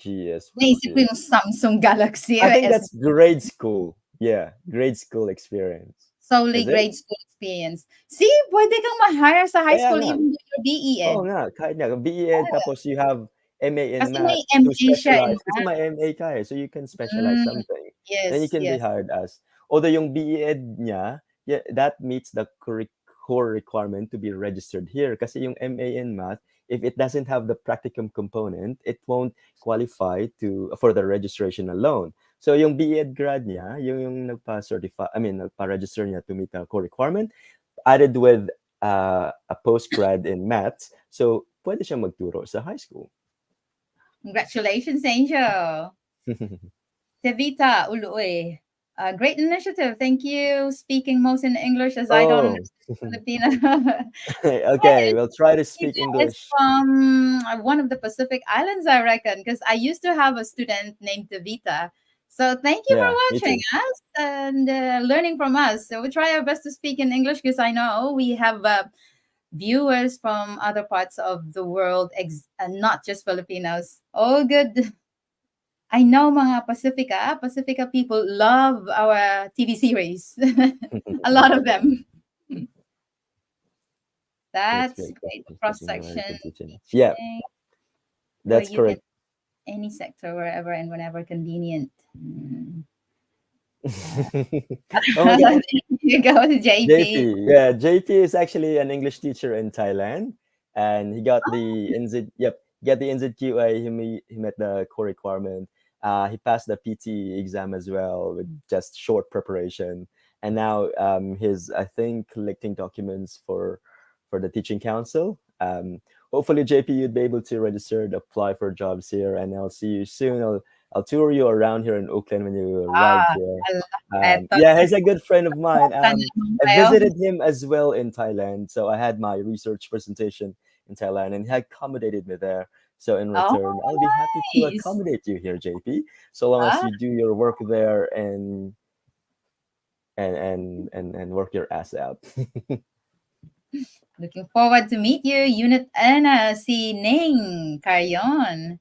GS. Naisip ko yung Samsung Galaxy. I think that's grade school. Yeah, grade school experience. Solely grade school experience. See, pwede kang ma-hire sa high school even though you're BE Ed. Oh nga, kahit nga. BE Ed, tapos you have MA in Kasi math may to MA siya in specialize. Kasi may MA ka so you can specialize something. then you Yes, can be yes. hired as. Although yung BEd niya, yeah, that meets the core requirement to be registered here. Kasi yung MA in math, if it doesn't have the practicum component, it won't qualify for the registration alone. So yung BEd grad niya, yung nagpa-certify, I mean, nagpa-register niya to meet the core requirement, added with a postgrad in maths, so pwede siya magturo sa high school. Congratulations, Angel. Tevita Uluoy. Great initiative. Thank you. Speaking most in English as I don't Oh, understand Filipino. okay, we'll try to speak Tevita is English. from one of the Pacific Islands, I reckon, because I used to have a student named Tevita. So thank you for Yeah, me watching too. us and learning from us. So we try our best to speak in English because I know we have viewers from other parts of the world, and not just Filipinos. Oh, good. I know mga Pacifica people love our TV series. A lot of them. That's That's great. great. Cross Teaching section American teaching. Yeah, teaching, where that's you can correct. any sector wherever and whenever convenient. Uh, Oh my God, you go to JP. JP. Yeah, JP is actually an English teacher in Thailand, and he got Oh, the NZ. Yep, got the NZQA. He met the core requirement. He passed the PT exam as well with just short preparation, and now he's, I think, collecting documents for the teaching council. Hopefully, JP, you'd be able to register to apply for jobs here, and I'll see you soon. I'll tour you around here in Oakland when you arrive ah, here. I love it. Yeah, he's a good friend of mine. Sana naman I kayo. visited him as well in Thailand. So I had my research presentation in Thailand and he accommodated me there. So in Oh, return, I'll be happy to nice. accommodate you here, JP, so long as Ah, you do your work there and work your ass out. looking forward to meet you. Unit Anna, si Ning Carrion.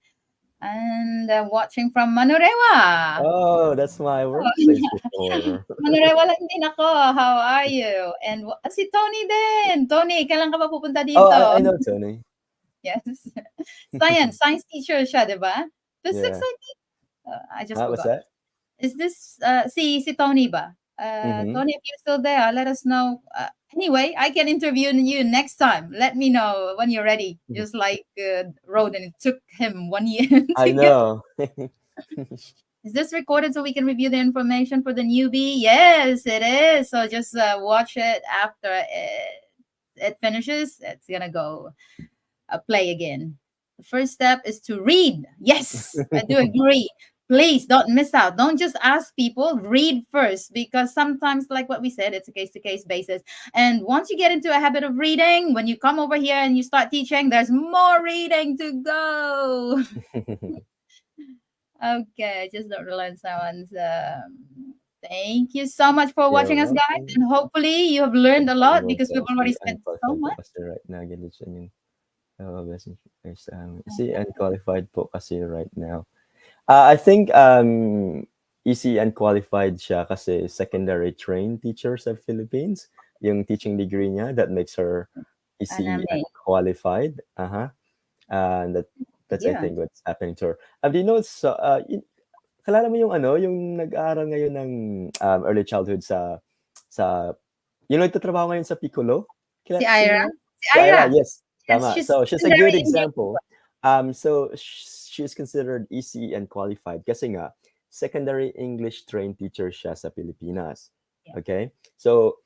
And watching from Manurewa. Oh, that's my workplace before. Manurewa lang din ako. How are you? And si Tony din. Tony, kailan ka ba pupunta Oh, dito? I know Tony. Yes. Science teacher siya, di ba? Physics, Yeah. I think. I just What's forgot. that? Is this si Tony ba? Mm-hmm. Tony, if you're still there, let us know. Anyway, I can interview you next time. Let me know when you're ready. Just like Roden, it took him 1 year to I get. know. Is this recorded so we can review the information for the newbie? Yes, it is. So just watch it after it finishes. It's gonna go play again. The first step is to read. Yes, I do agree. Please don't miss out. Don't just ask people. Read first because sometimes, like what we said, it's a case to case basis. And once you get into a habit of reading, when you come over here and you start teaching, there's more reading to go. Okay, just don't rely on someone's. Thank you so much for You're watching us, guys, welcome. and hopefully you have learned a lot Well, because we've already si spent so unqualified po much. kasi right now, ganun siya yung si unqualified po kasi right now. I think EC unqualified siya kasi secondary trained teacher sa Philippines. Yung teaching degree niya, that makes her EC Anime. unqualified. Uh-huh. And that's I Yeah. think what's happening to her. Do you know kalala mo yung yung nag-aaral ngayon ng early childhood sa yung nagtatrabaho ngayon sa Piccolo? Si Sino Ira. yun? Si Si Ira, Ira. yes, Yes, tama. she's So she's a secondary good English. example. So she's considered ECE and qualified kasi nga secondary English trained teacher siya sa Pilipinas. Yeah. Okay? So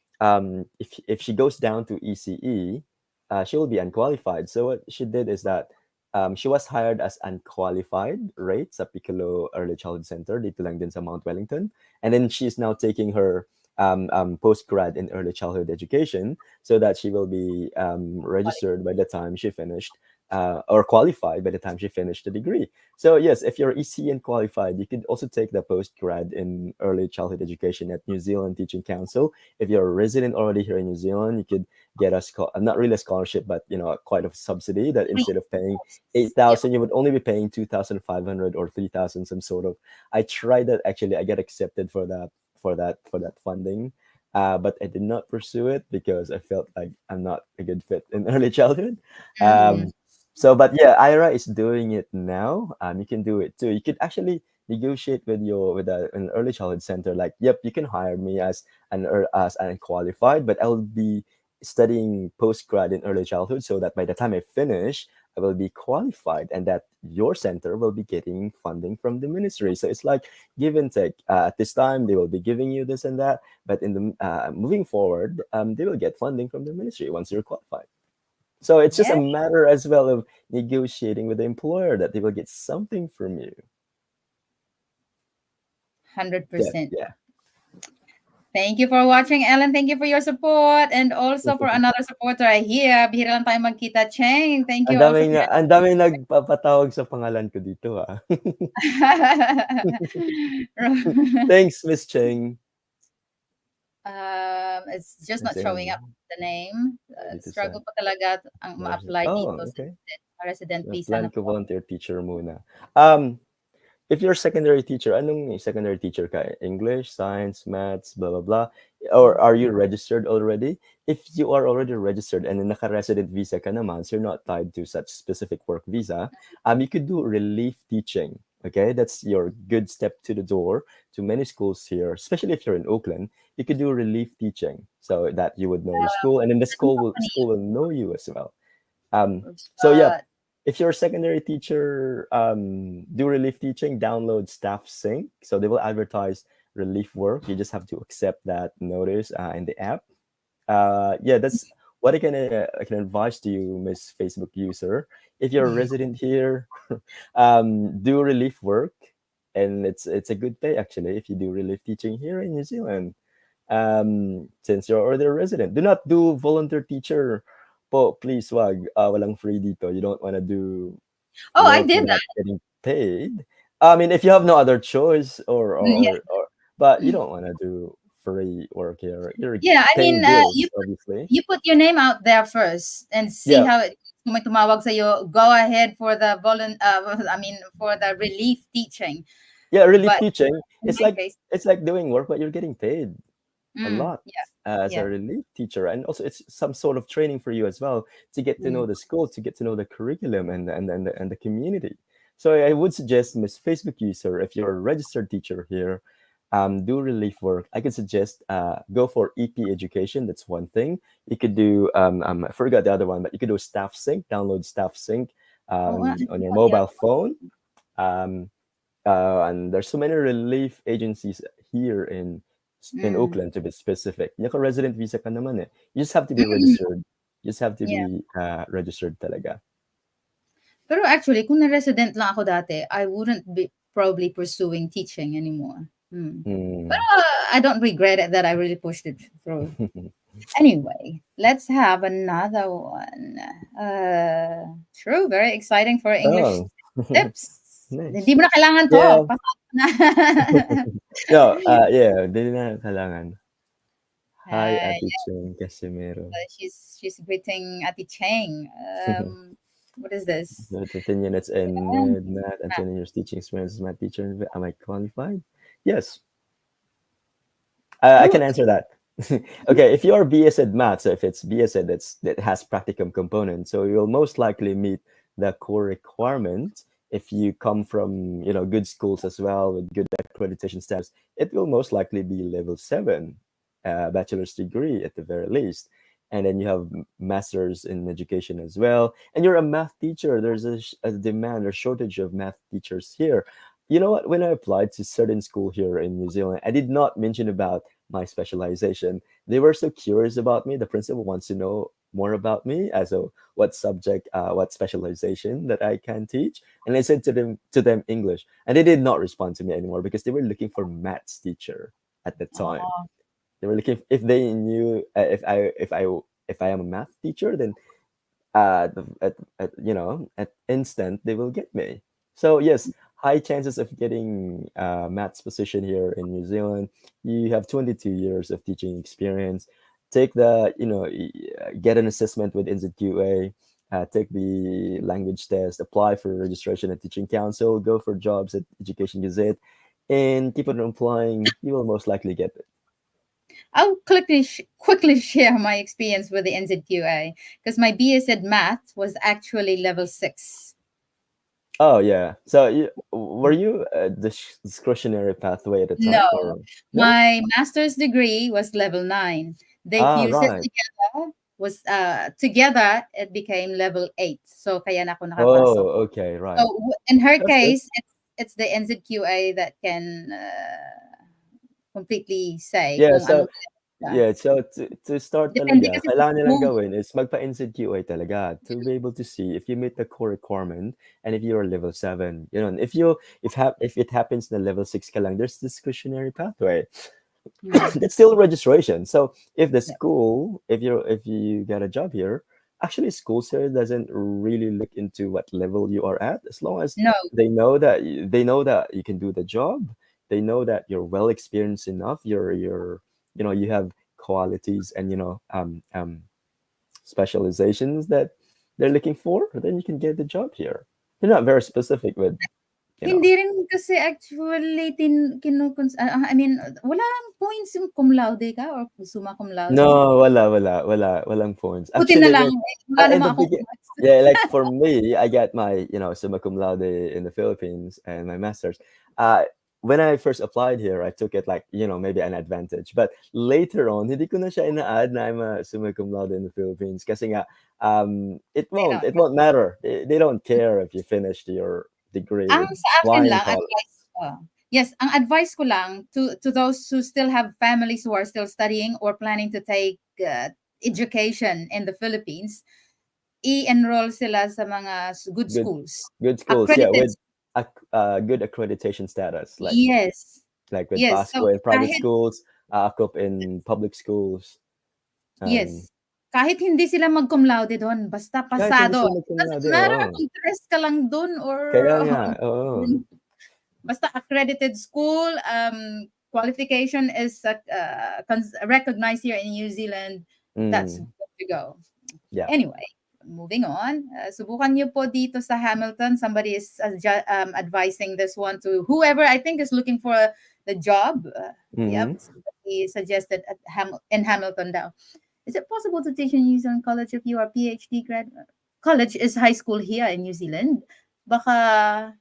if she goes down to ECE, she will be unqualified. So what she did is that she was hired as unqualified rate sa Piccolo Early Childhood Center dito lang din sa Mount Wellington. And then she's now taking her post-grad in early childhood education so that she will be registered by the time she finished or qualified by the time she finished the degree. So yes, if you're EC and qualified, you could also take the post-grad in early childhood education at New Zealand Teaching Council. If you're a resident already here in New Zealand, you could get not really a scholarship, but quite a subsidy that instead of paying Yep. 8,000, you would only be paying 2,500 or 3,000, some sort of. I tried that actually. I get accepted for that funding, but I did not pursue it because I felt like I'm not a good fit in early childhood. Mm. So, but yeah, Ira is doing it now. You can do it too. You could actually negotiate with an early childhood center. Like, yep, you can hire me as as unqualified, but I'll be studying post grad in early childhood, so that by the time I finish, I will be qualified, and that your center will be getting funding from the ministry. So it's like give and take. At this time, they will be giving you this and that, but in the moving forward, they will get funding from the ministry once you're qualified. So it's just Yeah, a matter as well of negotiating with the employer that they will get something from you. Yeah, 100%. yeah. Thank you for watching, Ellen. Thank you for your support. And also for another supporter here. Bihira lang tayo magkita, Cheng. Thank you also for Ang daming nagpapatawag sa pangalan ko dito, ah. Thanks, Miss Cheng. It's just Let's not see, showing up the name. dito sa Struggle pa talaga ang ma-apply oh, dito sa okay. resident So, visa plan na ko po. volunteer teacher muna. If you're a secondary teacher, anong secondary teacher ka? English, science, maths, blah, blah, blah. Or are you registered already? If you are already registered and naka-resident visa ka naman, so you're not tied to such specific work visa, you could do relief teaching. Okay, that's your good step to the door to many schools here, especially if you're in Oakland. You could do relief teaching so that you would know your school, and then the Anong school company? will know you as well. Um, so yeah, Uh, if you're a secondary teacher, do relief teaching, download Staff Sync. So they will advertise relief work. You just have to accept that notice in the app. Yeah, that's what I can advise to you, Miss Facebook user. If you're a resident here, do relief work, and it's a good pay actually if you do relief teaching here in New Zealand. Since you're already a resident, do not do volunteer teacher. Po, please wag. Walang free dito. You don't want to do oh, I work did without that. getting paid. I mean, if you have no other choice, Yeah. but you don't want to do free work here. You're Yeah, I mean, paying bills, obviously. you put your name out there first and see Yeah, how it kung may tumawag sa'yo, go ahead for the I mean, for the relief teaching. yeah. Relief But teaching. in my case, It's like doing work, but you're getting paid a lot yeah, as a yeah. relief teacher, and also it's some sort of training for you as well to get to know Mm. the school, to get to know the curriculum and the community. So I would suggest, Miss Facebook user, if you're a registered teacher here, do relief work. I could suggest go for EP education. That's one thing you could do. I forgot the other one, but you could do Staff Sync. Download Staff Sync Oh, I on your forgot the mobile other phone. Um, and there's so many relief agencies here in one. Oakland to be specific. Naka resident visa ka naman eh. You just have to be Mm. registered. You just have to Yeah. be registered talaga. Pero actually, kung na-resident lang ako dati, I wouldn't be probably pursuing teaching anymore. But Mm. I don't regret it that I really pushed it through. Anyway, let's have another one. True, very exciting for English Oh, tips. nice. Hindi mo na kailangan to. Yeah. Pasok na. No, yeah, hindi na kailangan. Hi, Yeah, Ate Cheng Casimiro. she's greeting Ati Cheng. What is this? So 10 units in math and 10 years teaching experience as math teacher. Am I qualified? Yes. I Oh, can answer that. Okay, if you're BSed math, so if it's BSed that has practicum components, so you'll most likely meet the core requirement. If you come from good schools as well with good accreditation status, it will most likely be level 7, bachelor's degree at the very least. And then you have masters in education as well. And you're a math teacher. There's a demand or shortage of math teachers here. You know what? When I applied to certain school here in New Zealand, I did not mention about my specialization. They were so curious about me. The principal wants to know more about me as a what subject, what specialization that I can teach. And I said to them English, and they did not respond to me anymore because they were looking for maths teacher at the time. oh, They were looking if they knew if I am a math teacher, then at instant they will get me. So yes, high chances of getting maths position here in New Zealand. You have 22 years of teaching experience. Take the get an assessment with NZQA. Take the language test. Apply for registration at Teaching Council. Go for jobs at Education Gazette, and keep on applying. You will most likely get it. I'll quickly share my experience with the NZQA because my BSed math was actually level 6. Oh yeah. So were you the discretionary pathway at the time, No, or no? my master's degree was level 9. They Ah, fused it right. together. Was together it became level 8. So kaya na ako nakapasok. Oh, okay, So right. in her That's good. case, it's the NZQA that can completely say Yeah, kung so ano ka. yeah, so to start Depende talaga, kasi sa kailangan nilang school. gawin is magpa-NZQA talaga to be able to see if you meet the core requirement and if you're level 7. You know, and if it happens na level 6 ka lang, there's discretionary pathway. Mm. That's still registration. So if the Yeah. school, if you get a job here, actually schools here doesn't really look into what level you are at, as long as No, they know that you can do the job, they know that you're well experienced enough, you're you have qualities and specializations that they're looking for, then you can get the job here. They're not very specific with you know hindi rin kasi actually I mean, walang points yung cum laude ka or summa cum laude. No, walang points. Buti na Actually, lang, wala in naman the akong begin, maths. yeah, like for me, I got my, summa cum laude in the Philippines and my master's. When I first applied here, I took it like, maybe an advantage. But later on, hindi ko na siya ina-add na I'm a summa cum laude in the Philippines. Kasi nga, it They won't, don't. it won't matter. They don't care if you finished your degree Ang with sa akin flying lang colors. advice yes, ang advice ko lang to those who still have families who are still studying or planning to take education in the Philippines, i-enroll sila sa mga good Good, schools. good schools, yeah, Accredited. with good accreditation status, Yes. like with Yes. Pasco So in private kahit schools, AACOP in public schools. Um, yes. Kahit hindi sila mag-cum laude do'n, basta Kahit hindi pasado. sila cum Doesn't laude, matter oo. kung tres ka lang do'n or Kaya nga, oo. basta accredited school, qualification is recognized here in New Zealand. That's Mm, good to go. yeah. Anyway, moving on. Subukan niyo po dito sa Hamilton. Somebody is advising this one to whoever I think is looking for the job. Mm-hmm. Yep, somebody suggested in Hamilton daw. Is it possible to teach in New Zealand college if you are PhD grad? College is high school here in New Zealand. Baka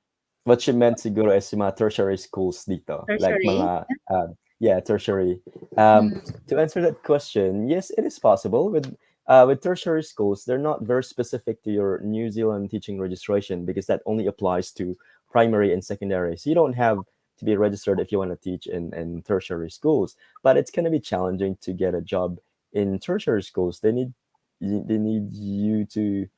What she meant siguro is yung mga tertiary schools dito. Like tertiary. mga, yeah, tertiary. Mm. To answer that question, yes, it is possible. With tertiary schools, they're not very specific to your New Zealand teaching registration because that only applies to primary and secondary. So you don't have to be registered if you want to teach in tertiary schools. But it's going to be challenging to get a job in tertiary schools. They need you to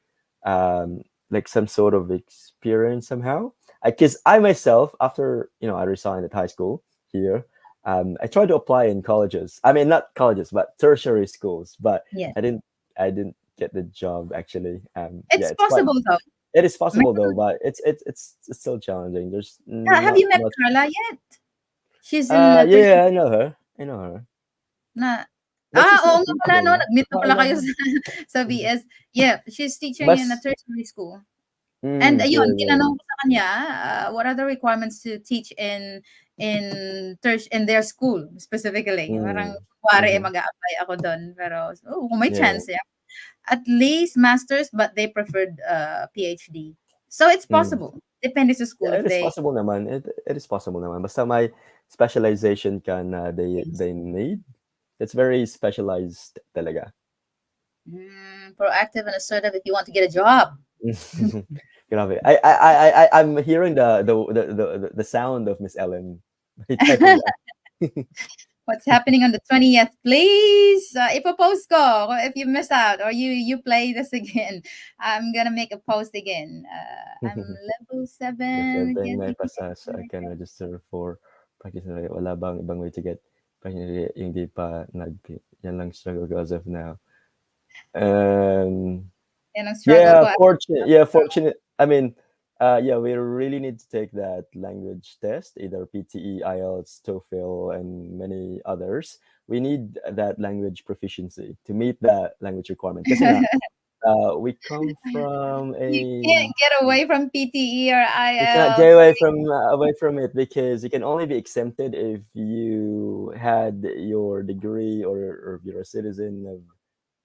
like some sort of experience somehow, because I myself, after I resigned at high school here, I tried to apply in colleges. I mean, not colleges, but tertiary schools. But Yeah. I didn't get the job actually. Yeah, It's it's quite. possible though. It is possible though, Meron- but it's still challenging. There's Have not you met much. Carla yet? She's in Yeah, I know her. I know her. na What's his oo name? nga pala 'no, nag-meet na I pala know kayo her. sa BS. Yeah, she's teaching in a But tertiary school. And ayun, yeah, yeah. tinanong ko sa kanya, what are the requirements to teach in in their school specifically? Parang Mm, kunwari mm-hmm. mag-a-apply ako dun pero kung may Yeah. chance, yeah. At least masters but they preferred PhD. So it's Mm. possible. Depende sa school Yeah, if it is they possible naman. It is possible naman. Basta may specialization ka na they need. It's very specialized talaga. proactive and assertive if you want to get a job. Grabe. I'm hearing the sound of Miss Ellen typing that. What's happening on the 20th? Please, ipopost ko if you miss out or you play this again. I'm gonna make a post again. I'm level If 7 ever again. may pasas, I can register for practice na rin. Wala bang ibang way to get practice hindi pa yan lang struggle as of now. Um, Yan ang struggle yeah, ko. fortunate. Yeah, fortunate. I mean, yeah, we really need to take that language test, either PTE, IELTS, TOEFL, and many others. We need that language proficiency to meet that language requirement. Kasi nga, We come from You a. can't get away from PTE or You cannot IELTS. get away from it because you can only be exempted if you had your degree, or if you're a citizen of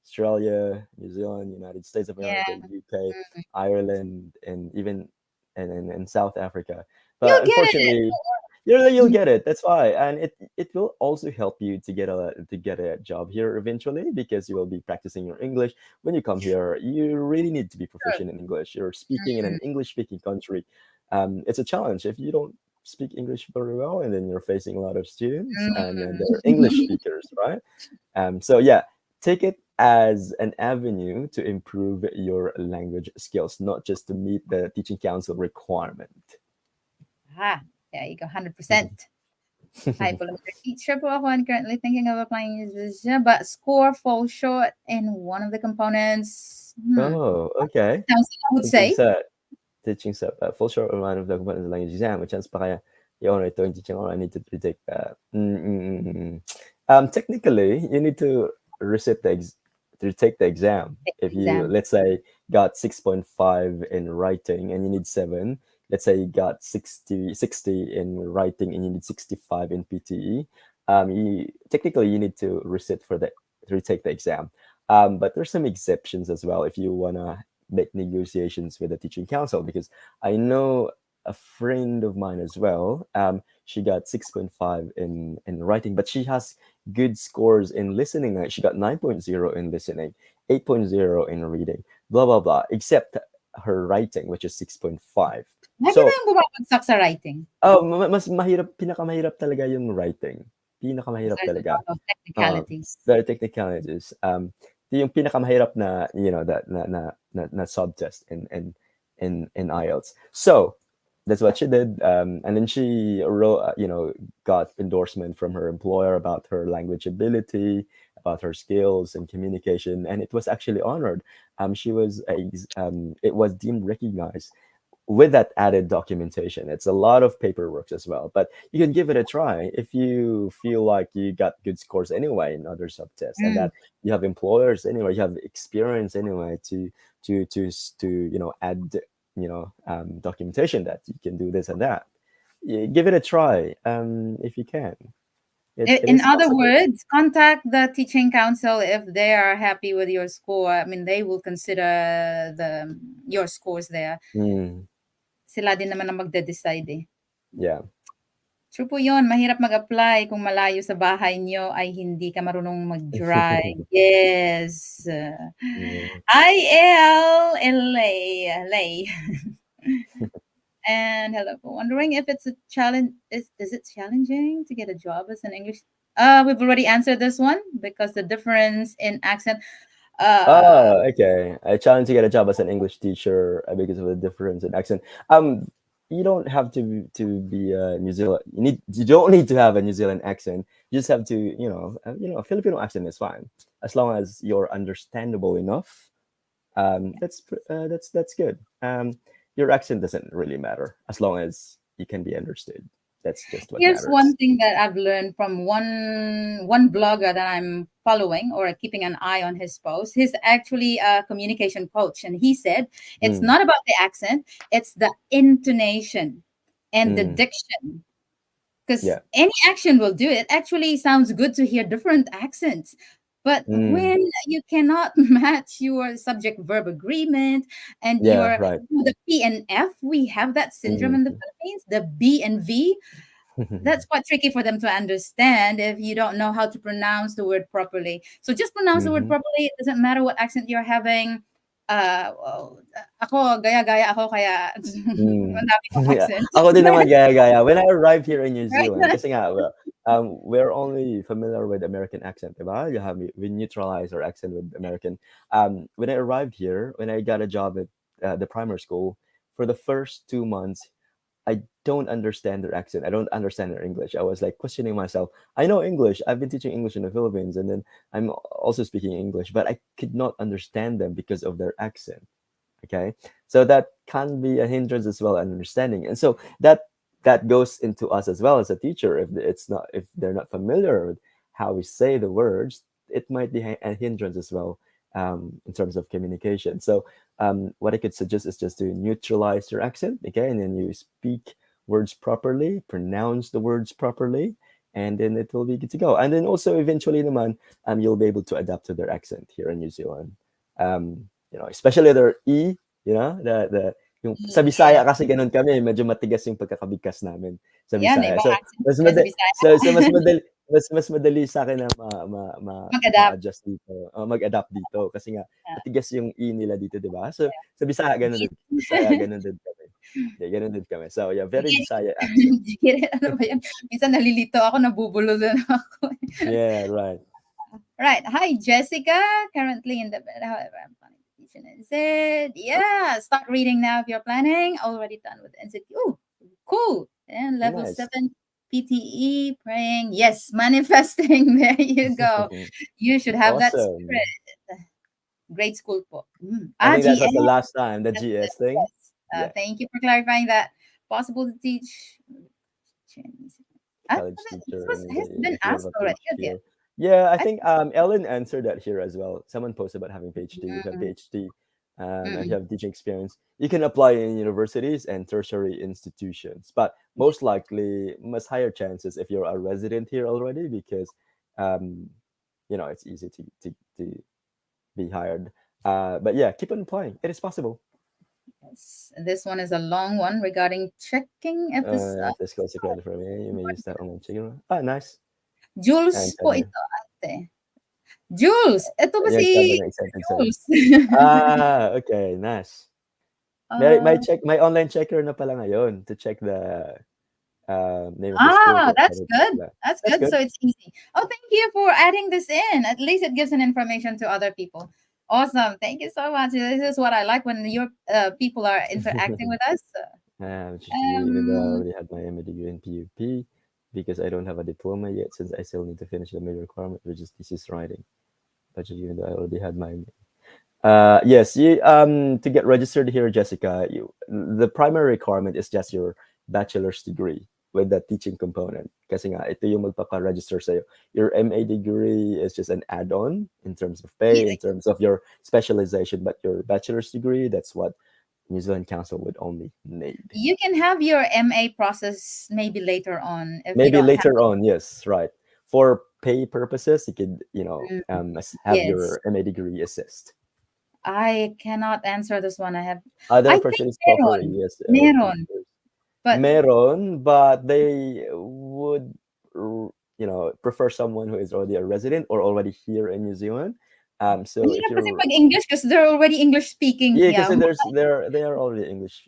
Australia, New Zealand, United States of Yeah. America, UK, Mm. Ireland, and even and South Africa. But You'll get it. unfortunately, you'll get it. That's why, and it will also help you to get a job here eventually because you will be practicing your English. When you come here, you really need to be True. proficient in English. You're speaking in an Mm, English-speaking country. It's a challenge if you don't speak English very well, and then you're facing a lot of students, and then they're English mm. speakers, right? So yeah, take it as an avenue to improve your language skills, not just to meet the teaching council requirement. Ah, there you go, 100%. High volumetric teacher po ako and currently thinking of applying this, but score falls short in one of the components. Oh, okay. Council, I would Teaching say. set, teaching set, full short amount of document in the language exam, which chance pa kaya yung ito yung teaching, I need to retake that. Technically, you need to resit to retake the exam. If you, Exam. let's say, got 6.5 in writing and you need 7, let's say you got 60 in writing and you need 65 in PTE, technically you need to resit for the to retake the exam. But there's some exceptions as well if you wanna make negotiations with the teaching council, because I know a friend of mine as well. She got 6.5 in writing, but she has good scores in listening. Like she got 9.0 in listening, 8.0 in reading, blah blah blah. Except her writing, which is 6.5. Lagi So, tayong bumabagsak sa writing. mas mahirap, pinakamahirap talaga yung writing. Because Pinakamahirap there's a talaga. lot of technicalities. Very technicalities. Yung pinakamahirap na, that na sub-test in IELTS. So, that's what she did. And then she wrote, got endorsement from her employer about her language ability, about her skills and communication, and it was actually honored. It was deemed recognized with that added documentation. It's a lot of paperwork as well, but you can give it a try if you feel like you got good scores anyway in other subtests, and Mm. that you have employers anyway, you have experience anyway to add documentation that you can do this and that. Give it a try if you can. It In is other possible. words, contact the teaching council if they are happy with your score. I mean, they will consider your scores there. Mm, Sila din naman ang magde-decide eh. yeah. True po yun, mahirap mag-apply kung malayo sa bahay nyo ay hindi ka marunong mag-drive. Yes. Yeah. ILLA. And hello, wondering if it's a challenge. Is it challenging to get a job as an English? We've already answered this one because the difference in accent. Uh, Oh, okay. I challenge to get a job as an English teacher because of the difference in accent. You don't have to be a New Zealand. You don't need to have a New Zealand accent. You just have to, a Filipino accent is fine as long as you're understandable enough. That's good. Your accent doesn't really matter as long as you can be understood. That's just what Here's one matters. thing that I've learned from one blogger that I'm following or keeping an eye on his posts. He's actually a communication coach, and he said it's Mm, not about the accent; it's the intonation and the mm, diction. Because yeah. any action will do it. Actually, sounds good to hear different accents. But Mm, when you cannot match your subject verb agreement and yeah. your Right. the P and F, we have that syndrome in the Mm. Philippines. The B and V, that's quite tricky for them to understand if you don't know how to pronounce the word properly. So just pronounce the word Mhm. properly. It doesn't matter what accent you're having. Well, ako, gaya-gaya ako, kaya Mm. ang dami kong Yeah. accents. Ako din naman gaya-gaya. When I arrived here in New Zealand, Right? kasi nga, well, we're only familiar with American accent, diba? We neutralize our accent with American. When I arrived here, when I got a job at the primary school, for the first 2 months, I don't understand their accent. I don't understand their English. I was like questioning myself. I know English. I've been teaching English in the Philippines, and then I'm also speaking English, but I could not understand them because of their accent. Okay, so that can be a hindrance as well and understanding, and so that goes into us as well as a teacher. If they're not familiar with how we say the words, it might be a hindrance as well in terms of communication. So what I could suggest is just to neutralize your accent, okay, and then you speak words properly, pronounce the words properly, and then it will be good to go. And then also eventually naman, you'll be able to adapt to their accent here in New Zealand. Especially their E, yung sa Bisaya Yes. kasi ganun kami, medyo matigas yung pagkakabigkas namin sa Yan, Bisaya. ibang So accent mas talaga sa madali Bisaya. mas madali sa akin na Mag-adapt. ma-adjust dito, mag-adapt dito kasi nga Ah, matigas yung E nila dito, 'di ba? So sa Bisaya ganun din, kami. Yeah, ganun din kami. So yeah, very Bisaya accent. Ano ba yan? Minsan nalilito ako, nabubulol na ako. Yeah, right. Right. Hi, Jessica. Currently in the bed. However, I'm planning to teach in NZ. Yeah. Start reading now if you're planning. Already done with NZ. Ooh, cool. And level Nice. 7 PTE praying. Yes, manifesting. There you go. You should have that Awesome. spirit. Grade school po. I think that was the GS. last time, the That's GS thing. yes. Yeah, Thank you for clarifying that. Possible to teach Chinese. college This teacher has been if you have asked a already. PhD. Okay. Yeah, I I think Ellen answered that here as well. Someone posted about having PhD. If you have Mm, PhD, if you mm, have teaching experience, you can apply in universities and tertiary institutions. But most likely, much higher chances if you're a resident here already, because um, it's easy to be hired. But yeah, keep on applying. It is possible. yes. This one is a long one regarding checking if this. If this goes to credit for me, you may use that on Chiguro. Ah, nice. And Jules po sabi, ito, ate. Jules! Ito ba yan si sabi ng excited sa'yo. Jules? Okay, nice. May Uh, check, may online checker na pala ngayon to check the name of the school. that's good. That's That's good. good. So it's easy. Oh, thank you for adding this in. At least it gives an information to other people. Awesome. Thank you so much. This is what I like when your people are interacting with us. Just to give you, I Um, already had my MA degree in PUP because I don't have a diploma yet since I still need to finish the major requirement, which is thesis writing. But just even though I already had my yes, to get registered here, Jessica, the primary requirement is just your bachelor's degree with the teaching component. Kasi nga, ito yung magpapa-register sa'yo. Your MA degree is just an add-on in terms of pay, in terms of your specialization, but your bachelor's degree, that's what New Zealand Council would only need. you can have your MA process maybe later on if you Maybe don't have. later on, yes, right. For pay purposes, you could, have Yes. your MA degree assist. I cannot answer this one. I Other think opportunities to offer, meron. ESL Meron. teachers. But Meron, but they would, prefer someone who is already a resident or already here in New Zealand. So if mahirap kasi you're, pag English because they're already English speaking. yeah, because Yeah. they are already English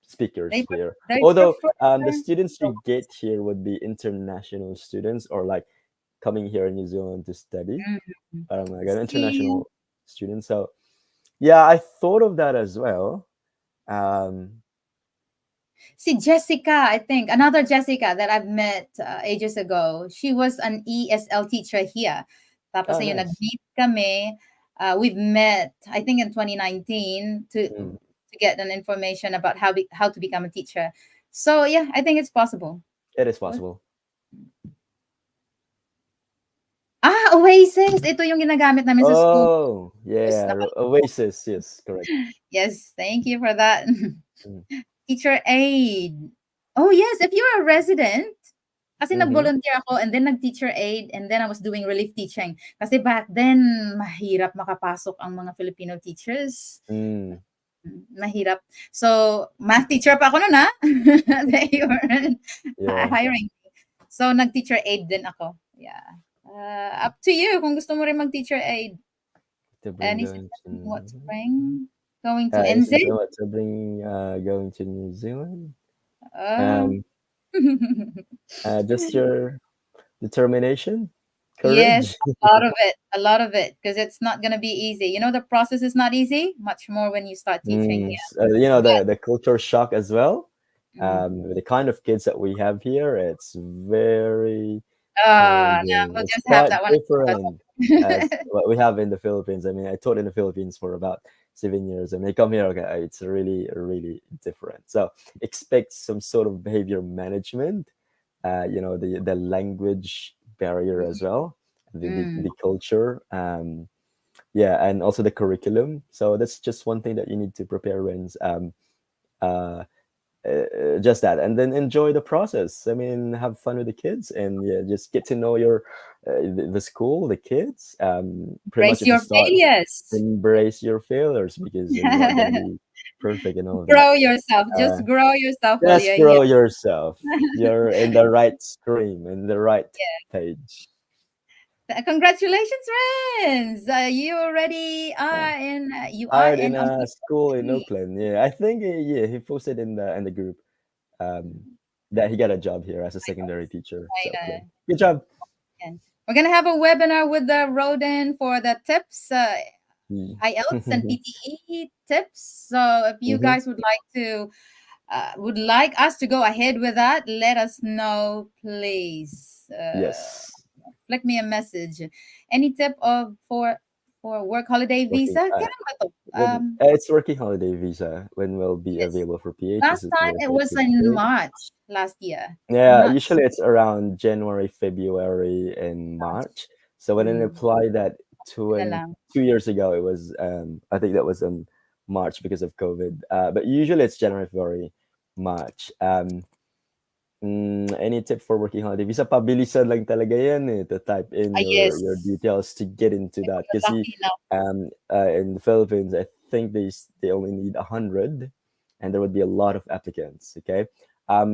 speakers They here. they Although prefer the students you get here would be international students or like coming here in New Zealand to study. Like an See, international student. So yeah, I thought of that as well. Um, see Jessica, I think another Jessica that I've met ages ago. She was an ESL teacher here. Tapos ayun, nice. nag-meet kami. We've met, I think, in 2019 Mm, to get an information about how to become a teacher. So yeah, I think it's possible. it is possible. Oasis. Ito yung ginagamit namin sa school. Oh, yeah, Oasis. Yes, correct. Yes, thank you for that. Mm. Teacher aid. Oh yes, if you're a resident, kasi Mhm. nag-volunteer ako and then nag-teacher aid and then I was doing relief teaching. Kasi back then, mahirap makapasok ang mga Filipino teachers. Mm, Mahirap. So, math teacher pa ako noon, ha? They weren't yeah. hiring me. So, nag-teacher aid din ako. Yeah. Up to you kung gusto mo rin mag-teacher aid. To bring Any going suggestion to, what to bring? Going to is NZ? what to bring going to New Zealand. Uh, Just your determination, yes, courage. a lot of it, because it's not going to be easy. You know, the process is not easy, much more when you start teaching here. But, The culture shock as well. mm, The kind of kids that we have here, it's very no, challenging. we'll It's just have quite that one. different as what we have in the Philippines. I mean, I taught in the Philippines for about 7 years, and they come here. Okay, it's really, really different. So expect some sort of behavior management. The language barrier as well, Mm, the culture. yeah, and also the curriculum. So that's just one thing that you need to prepare, Renz. Uh, just that, and then enjoy the process. I mean, have fun with the kids, and yeah, just get to know your the school, the kids. Pretty much Brace at the your start, failures. embrace your failures because you're not gonna be perfect and all of that. Grow yourself. Uh, Just grow yourself while just you're here. grow yourself. You're in the right stream, in the right page. Congratulations, friends! You already are in. You are Hired in in a school in Aotearoa. Oakland. Yeah, I think yeah, he posted in the group um, that he got a job here as a secondary teacher. So Oakland. Excited. Good job. And we're gonna have a webinar with the Roden for the tips, Mm. IELTS and PTE tips. So if you Mhm. guys would like us to go ahead with that, let us know, please. Yes. Flick me a message. Any tip for work holiday Working. visa? Kailan ba to? When it's working holiday visa, when will be Yes. available for PH? Is Last it time it available was for in PH? March last year. I'm Yeah, not usually it's around January, February, and March. So when I mm, applied that na 2 lang. 2 years ago, it was I think that was in March because of COVID. But usually it's January, February, March. Any tip for working holiday visa? Pabilisan lang talaga yan eh, to type in your Yes. details to get into If that. you're Kasi lucky enough. in the Philippines, I think they only need 100, and there would be a lot of applicants. Okay,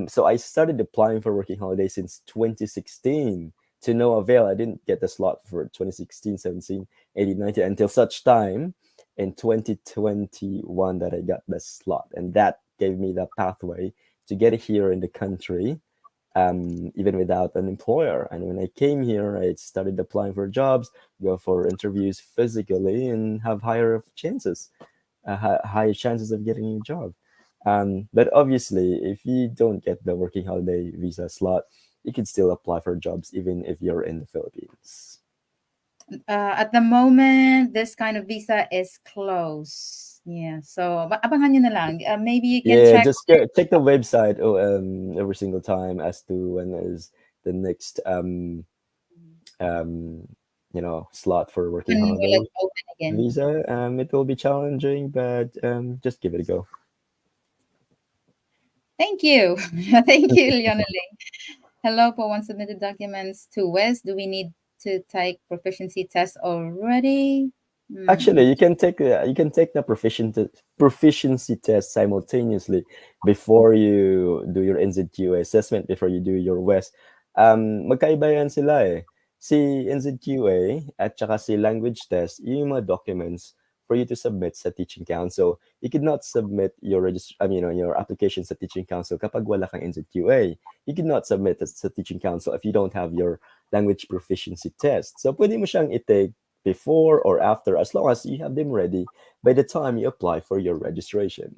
so I started applying for working holiday since 2016 to no avail. I didn't get the slot for 2016, 17, 18, 19 until such time in 2021 that I got the slot, and that gave me the pathway to get here in the country, even without an employer. And when I came here, I started applying for jobs, go for interviews physically, and have higher chances of getting a job. But obviously, if you don't get the working holiday visa slot, you can still apply for jobs even if you're in the Philippines. At the moment, this kind of visa is closed. Yeah. So, abangan nyo na lang. Maybe you can Yeah, check. just check the website every single time as to when is the next um, slot for working When will holiday it open again? visa. It will be challenging, but just give it a go. Thank you. Thank you, Leonelli. Hello, for one submitted documents to West. Do we need to take proficiency test already? Actually, Hmm. you can take the proficiency test simultaneously before you do your NZQA assessment, before you do your West. Magkaiba yan sila eh. Si NZQA at saka si language test, yung mga documents for you to submit sa Teaching Council. You could not submit your your application sa Teaching Council kapag wala kang NZQA. You could not submit it sa Teaching Council if you don't have your language proficiency test. So pwede mo siyang i-take before or after, as long as you have them ready by the time you apply for your registration.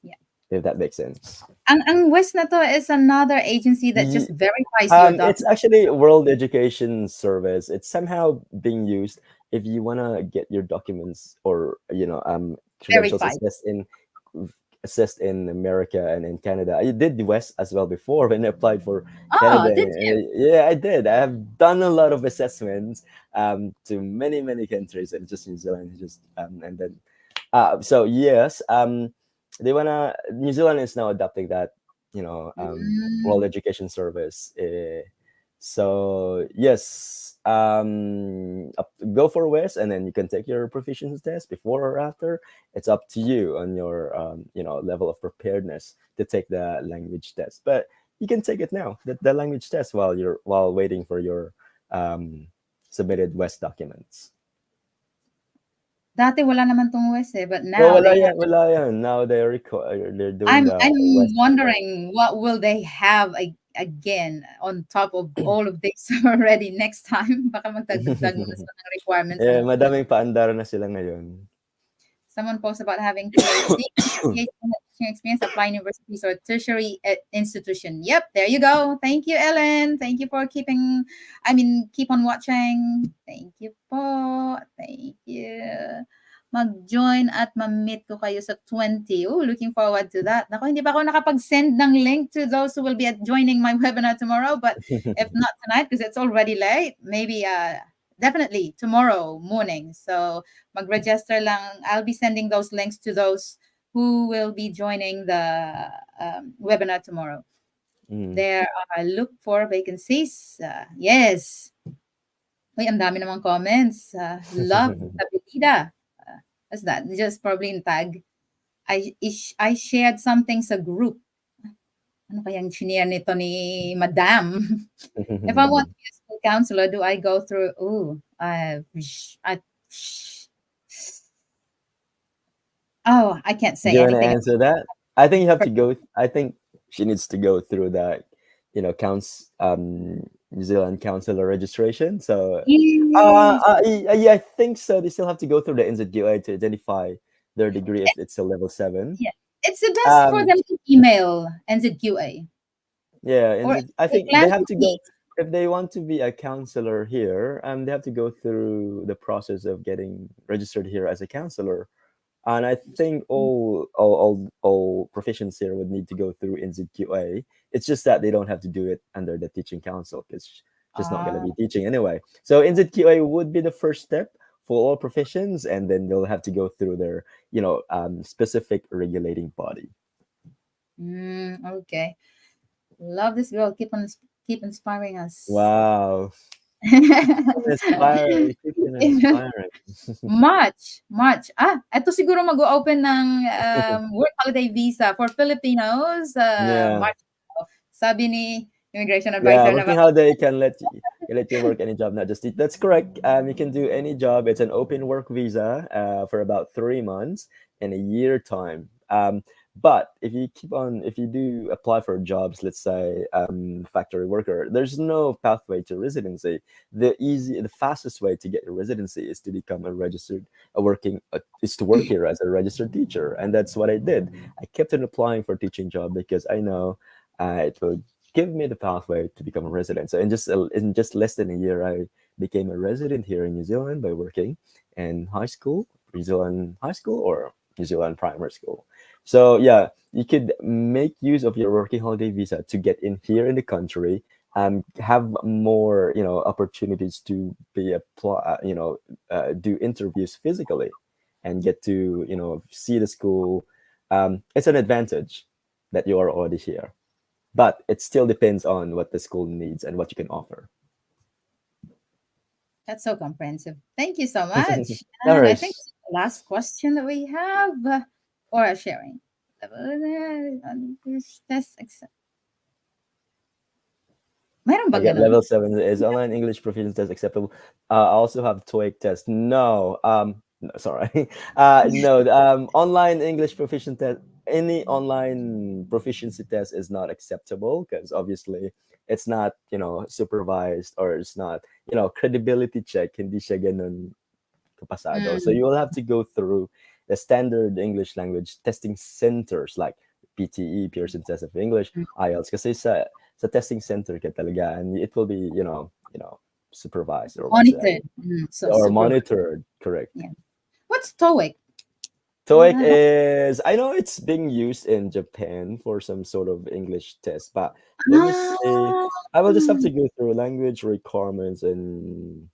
Yeah. If that makes sense. Ang West na to is another agency that just Ye- verifies your it's document. actually World Education Service. It's somehow being used if you wanna get your documents or credentials Verified. assessed in America and in Canada. I did the West as well before when I applied for Oh, Canada. did you? Yeah, I did. I have done a lot of assessments to many countries and just New Zealand. Just and then so yes, they wanna New Zealand is now adopting that World Mm. Education Service. So yes, go for West, and then you can take your proficiency test before or after. It's up to you on your level of preparedness to take the language test. But you can take it now, the language test, while waiting for your submitted West documents. Dati wala naman tong West eh, but Oh, now they have. wala yan. Now they're doing the I'm West. wondering what will they have again on top of all of this already next time. Baka magdagdag na sila ng requirements, Eh, ano? madaming paandar na sila ngayon. Someone posts about having PhD, PhD teaching experience, apply universities or tertiary institution. Yep, there you go. Thank you, Ellen. Thank you for keep on watching. Thank you po. Thank you. Mag-join at ma-meet ko kayo sa 20. Oh, looking forward to that. Nako, hindi pa ako nakapag-send ng link to those who will be joining my webinar tomorrow. But if not tonight, because it's already late, maybe definitely tomorrow morning. So mag-register lang. I'll be sending those links to those who will be joining the webinar tomorrow. Mm. There are look for vacancies. Yes. Uy, ang dami namang comments. Love Tabitida. What's that? Just probably in tag. I shared something sa group. Ano kayang chinere nito ni Madam? If I want to be a school counselor, do I go through? I, oh, I can't Do say you want to anything. answer that? I think you have to go. I think she needs to go through that, counts New Zealand counselor registration. So, Yes. yeah, I think so. They still have to go through the NZQA to identify their degree if it's a level 7. Yeah. It's the best for Um, them to email NZQA yeah, or I they think they plan have to to go meet. if they want to be a counselor here. They have to go through the process of getting registered here as a counselor. And I think all professions here would need to go through NZQA. It's just that they don't have to do it under the teaching council because she's not going to Ah, be teaching anyway. So NZQA would be the first step for all professions, and then they'll have to go through their specific regulating body. okay. Love this girl. Keep inspiring us. Wow, inspiring, keeping inspiring. Much. Ito siguro mag-o-open ng work holiday visa for Filipinos. Yeah. March. Sabi ni immigration Yeah, advisor naman. working holiday can let you work any job, not just teach. That's correct. You can do any job. It's an open work visa for about 3 months in a year time. But if you do apply for jobs, let's say factory worker, there's no pathway to residency. The fastest way to get a residency is to become is to work here as a registered teacher, and that's what I did. I kept on applying for teaching job because I know it will give me the pathway to become a resident. So in just less than a year, I became a resident here in New Zealand by working in high school, New Zealand high school or New Zealand primary school. So yeah, you could make use of your working holiday visa to get in here in the country, have more opportunities to do interviews physically, and get to see the school. It's an advantage that you are already here, but it still depends on what the school needs and what you can offer. That's so comprehensive. Thank you so much. No And I think worries. the last question that we have, or sharing. Test accept. Meron I bang get ganun? level 7 is online English proficiency test acceptable. I also have TOEIC test. No, sorry. No, online English proficiency test. Any online proficiency test is not acceptable because obviously it's not supervised, or it's not credibility check. Hindi siya ganun kapasado. So Mm, you will have to go through the standard English language testing centers like PTE, Pearson Test of English, mm. IELTS. Kasi sa testing center ka talaga, and it will be supervised or whatsoever, Monitored. So or super. monitored. Correct. Yeah. What's TOEIC? TOEIC Uh, is, I know it's being used in Japan for some sort of English test, but let me say, ah, I will just have to go through language requirements and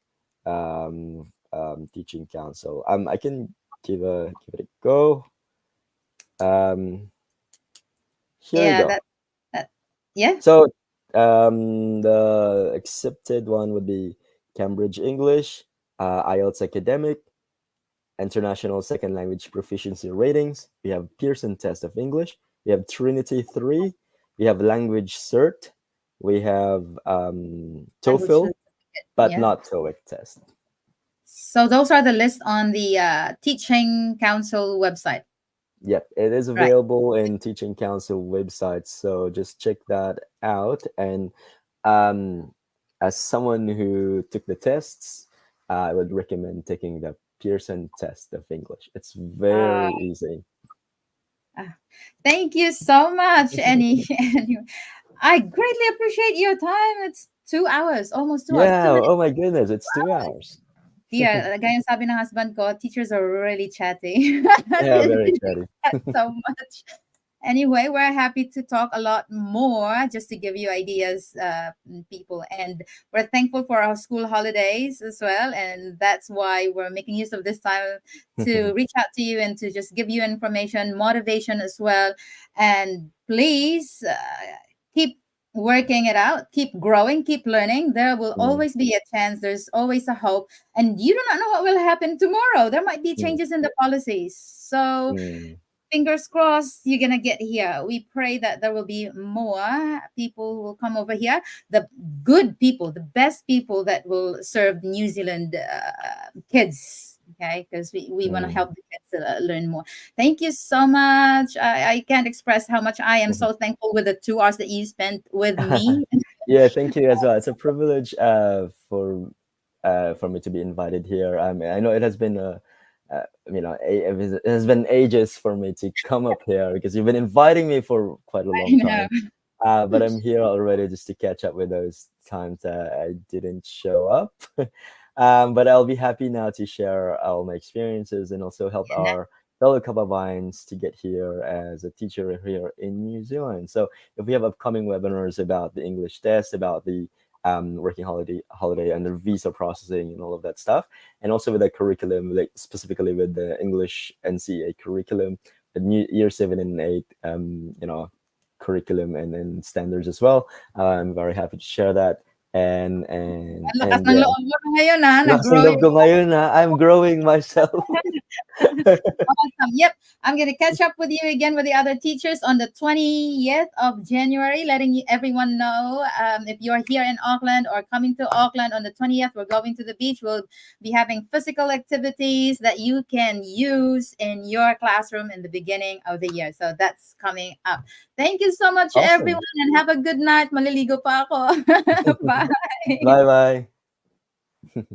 teaching council. I can give it a go. Um, here you yeah, go. that yeah. So the accepted one would be Cambridge English, IELTS Academic, International Second Language Proficiency Ratings. We have Pearson Test of English. We have Trinity 3. We have Language Cert. We have Language TOEFL, but yeah. not TOEIC test. So those are the list on the Teaching Council website. Yep, it is Right. available in Teaching Council websites. So just check that out. And um, as someone who took the tests, I would recommend taking the Pearson test of English. It's Uh, very easy. Thank you so much, Annie. I greatly appreciate your time. It's 2 hours, almost 2 hours. Yeah. 2 minutes. Oh my goodness, it's 2 hours. Yeah, gaya ng sabi ng husband ko, teachers are really chatty. Yeah, They very really chatty. chat so much. Anyway, we're happy to talk a lot more just to give you ideas, people. And we're thankful for our school holidays as well. And that's why we're making use of this time to reach out to you and to just give you information, motivation as well. And please keep working it out, keep growing, keep learning. There will Mm, always be a chance, there's always a hope. And you do not know what will happen tomorrow. There might be mm, changes in the policies. So, mm, fingers crossed you're gonna get here. We pray that there will be more people who will come over here, the good people, the best people that will serve New Zealand kids. Okay, because we want to mm. help the kids learn more. Thank you so much. I can't express how much I am so thankful with the 2 hours that you spent with me. Yeah, thank you as well. It's a privilege for me to be invited here. I mean, I know it has been it has been ages for me to come up here because you've been inviting me for quite a I long know. time. But I'm here already just to catch up with those times that I didn't show up. But I'll be happy now to share all my experiences and also help our fellow Kababines to get here as a teacher here in New Zealand. So if we have upcoming webinars about the English test, about the working holiday and the visa processing and all of that stuff, and also with the curriculum, like specifically with the English NCA curriculum, the new year 7 and 8, curriculum and standards as well. I'm very happy to share that. And and Ang lakas and ng yeah, loob mo na ngayon, ha? lakas ng Nag-grow loob ko ngayon, ha? I'm growing myself. Awesome. Yep. I'm going to catch up with you again with the other teachers on the 20th of January, letting everyone know if you're here in Auckland or coming to Auckland on the 20th, we're going to the beach. We'll be having physical activities that you can use in your classroom in the beginning of the year. So that's coming up. Thank you so much, Awesome. everyone, and have a good night. Maliligo pa ako. Bye. Bye bye.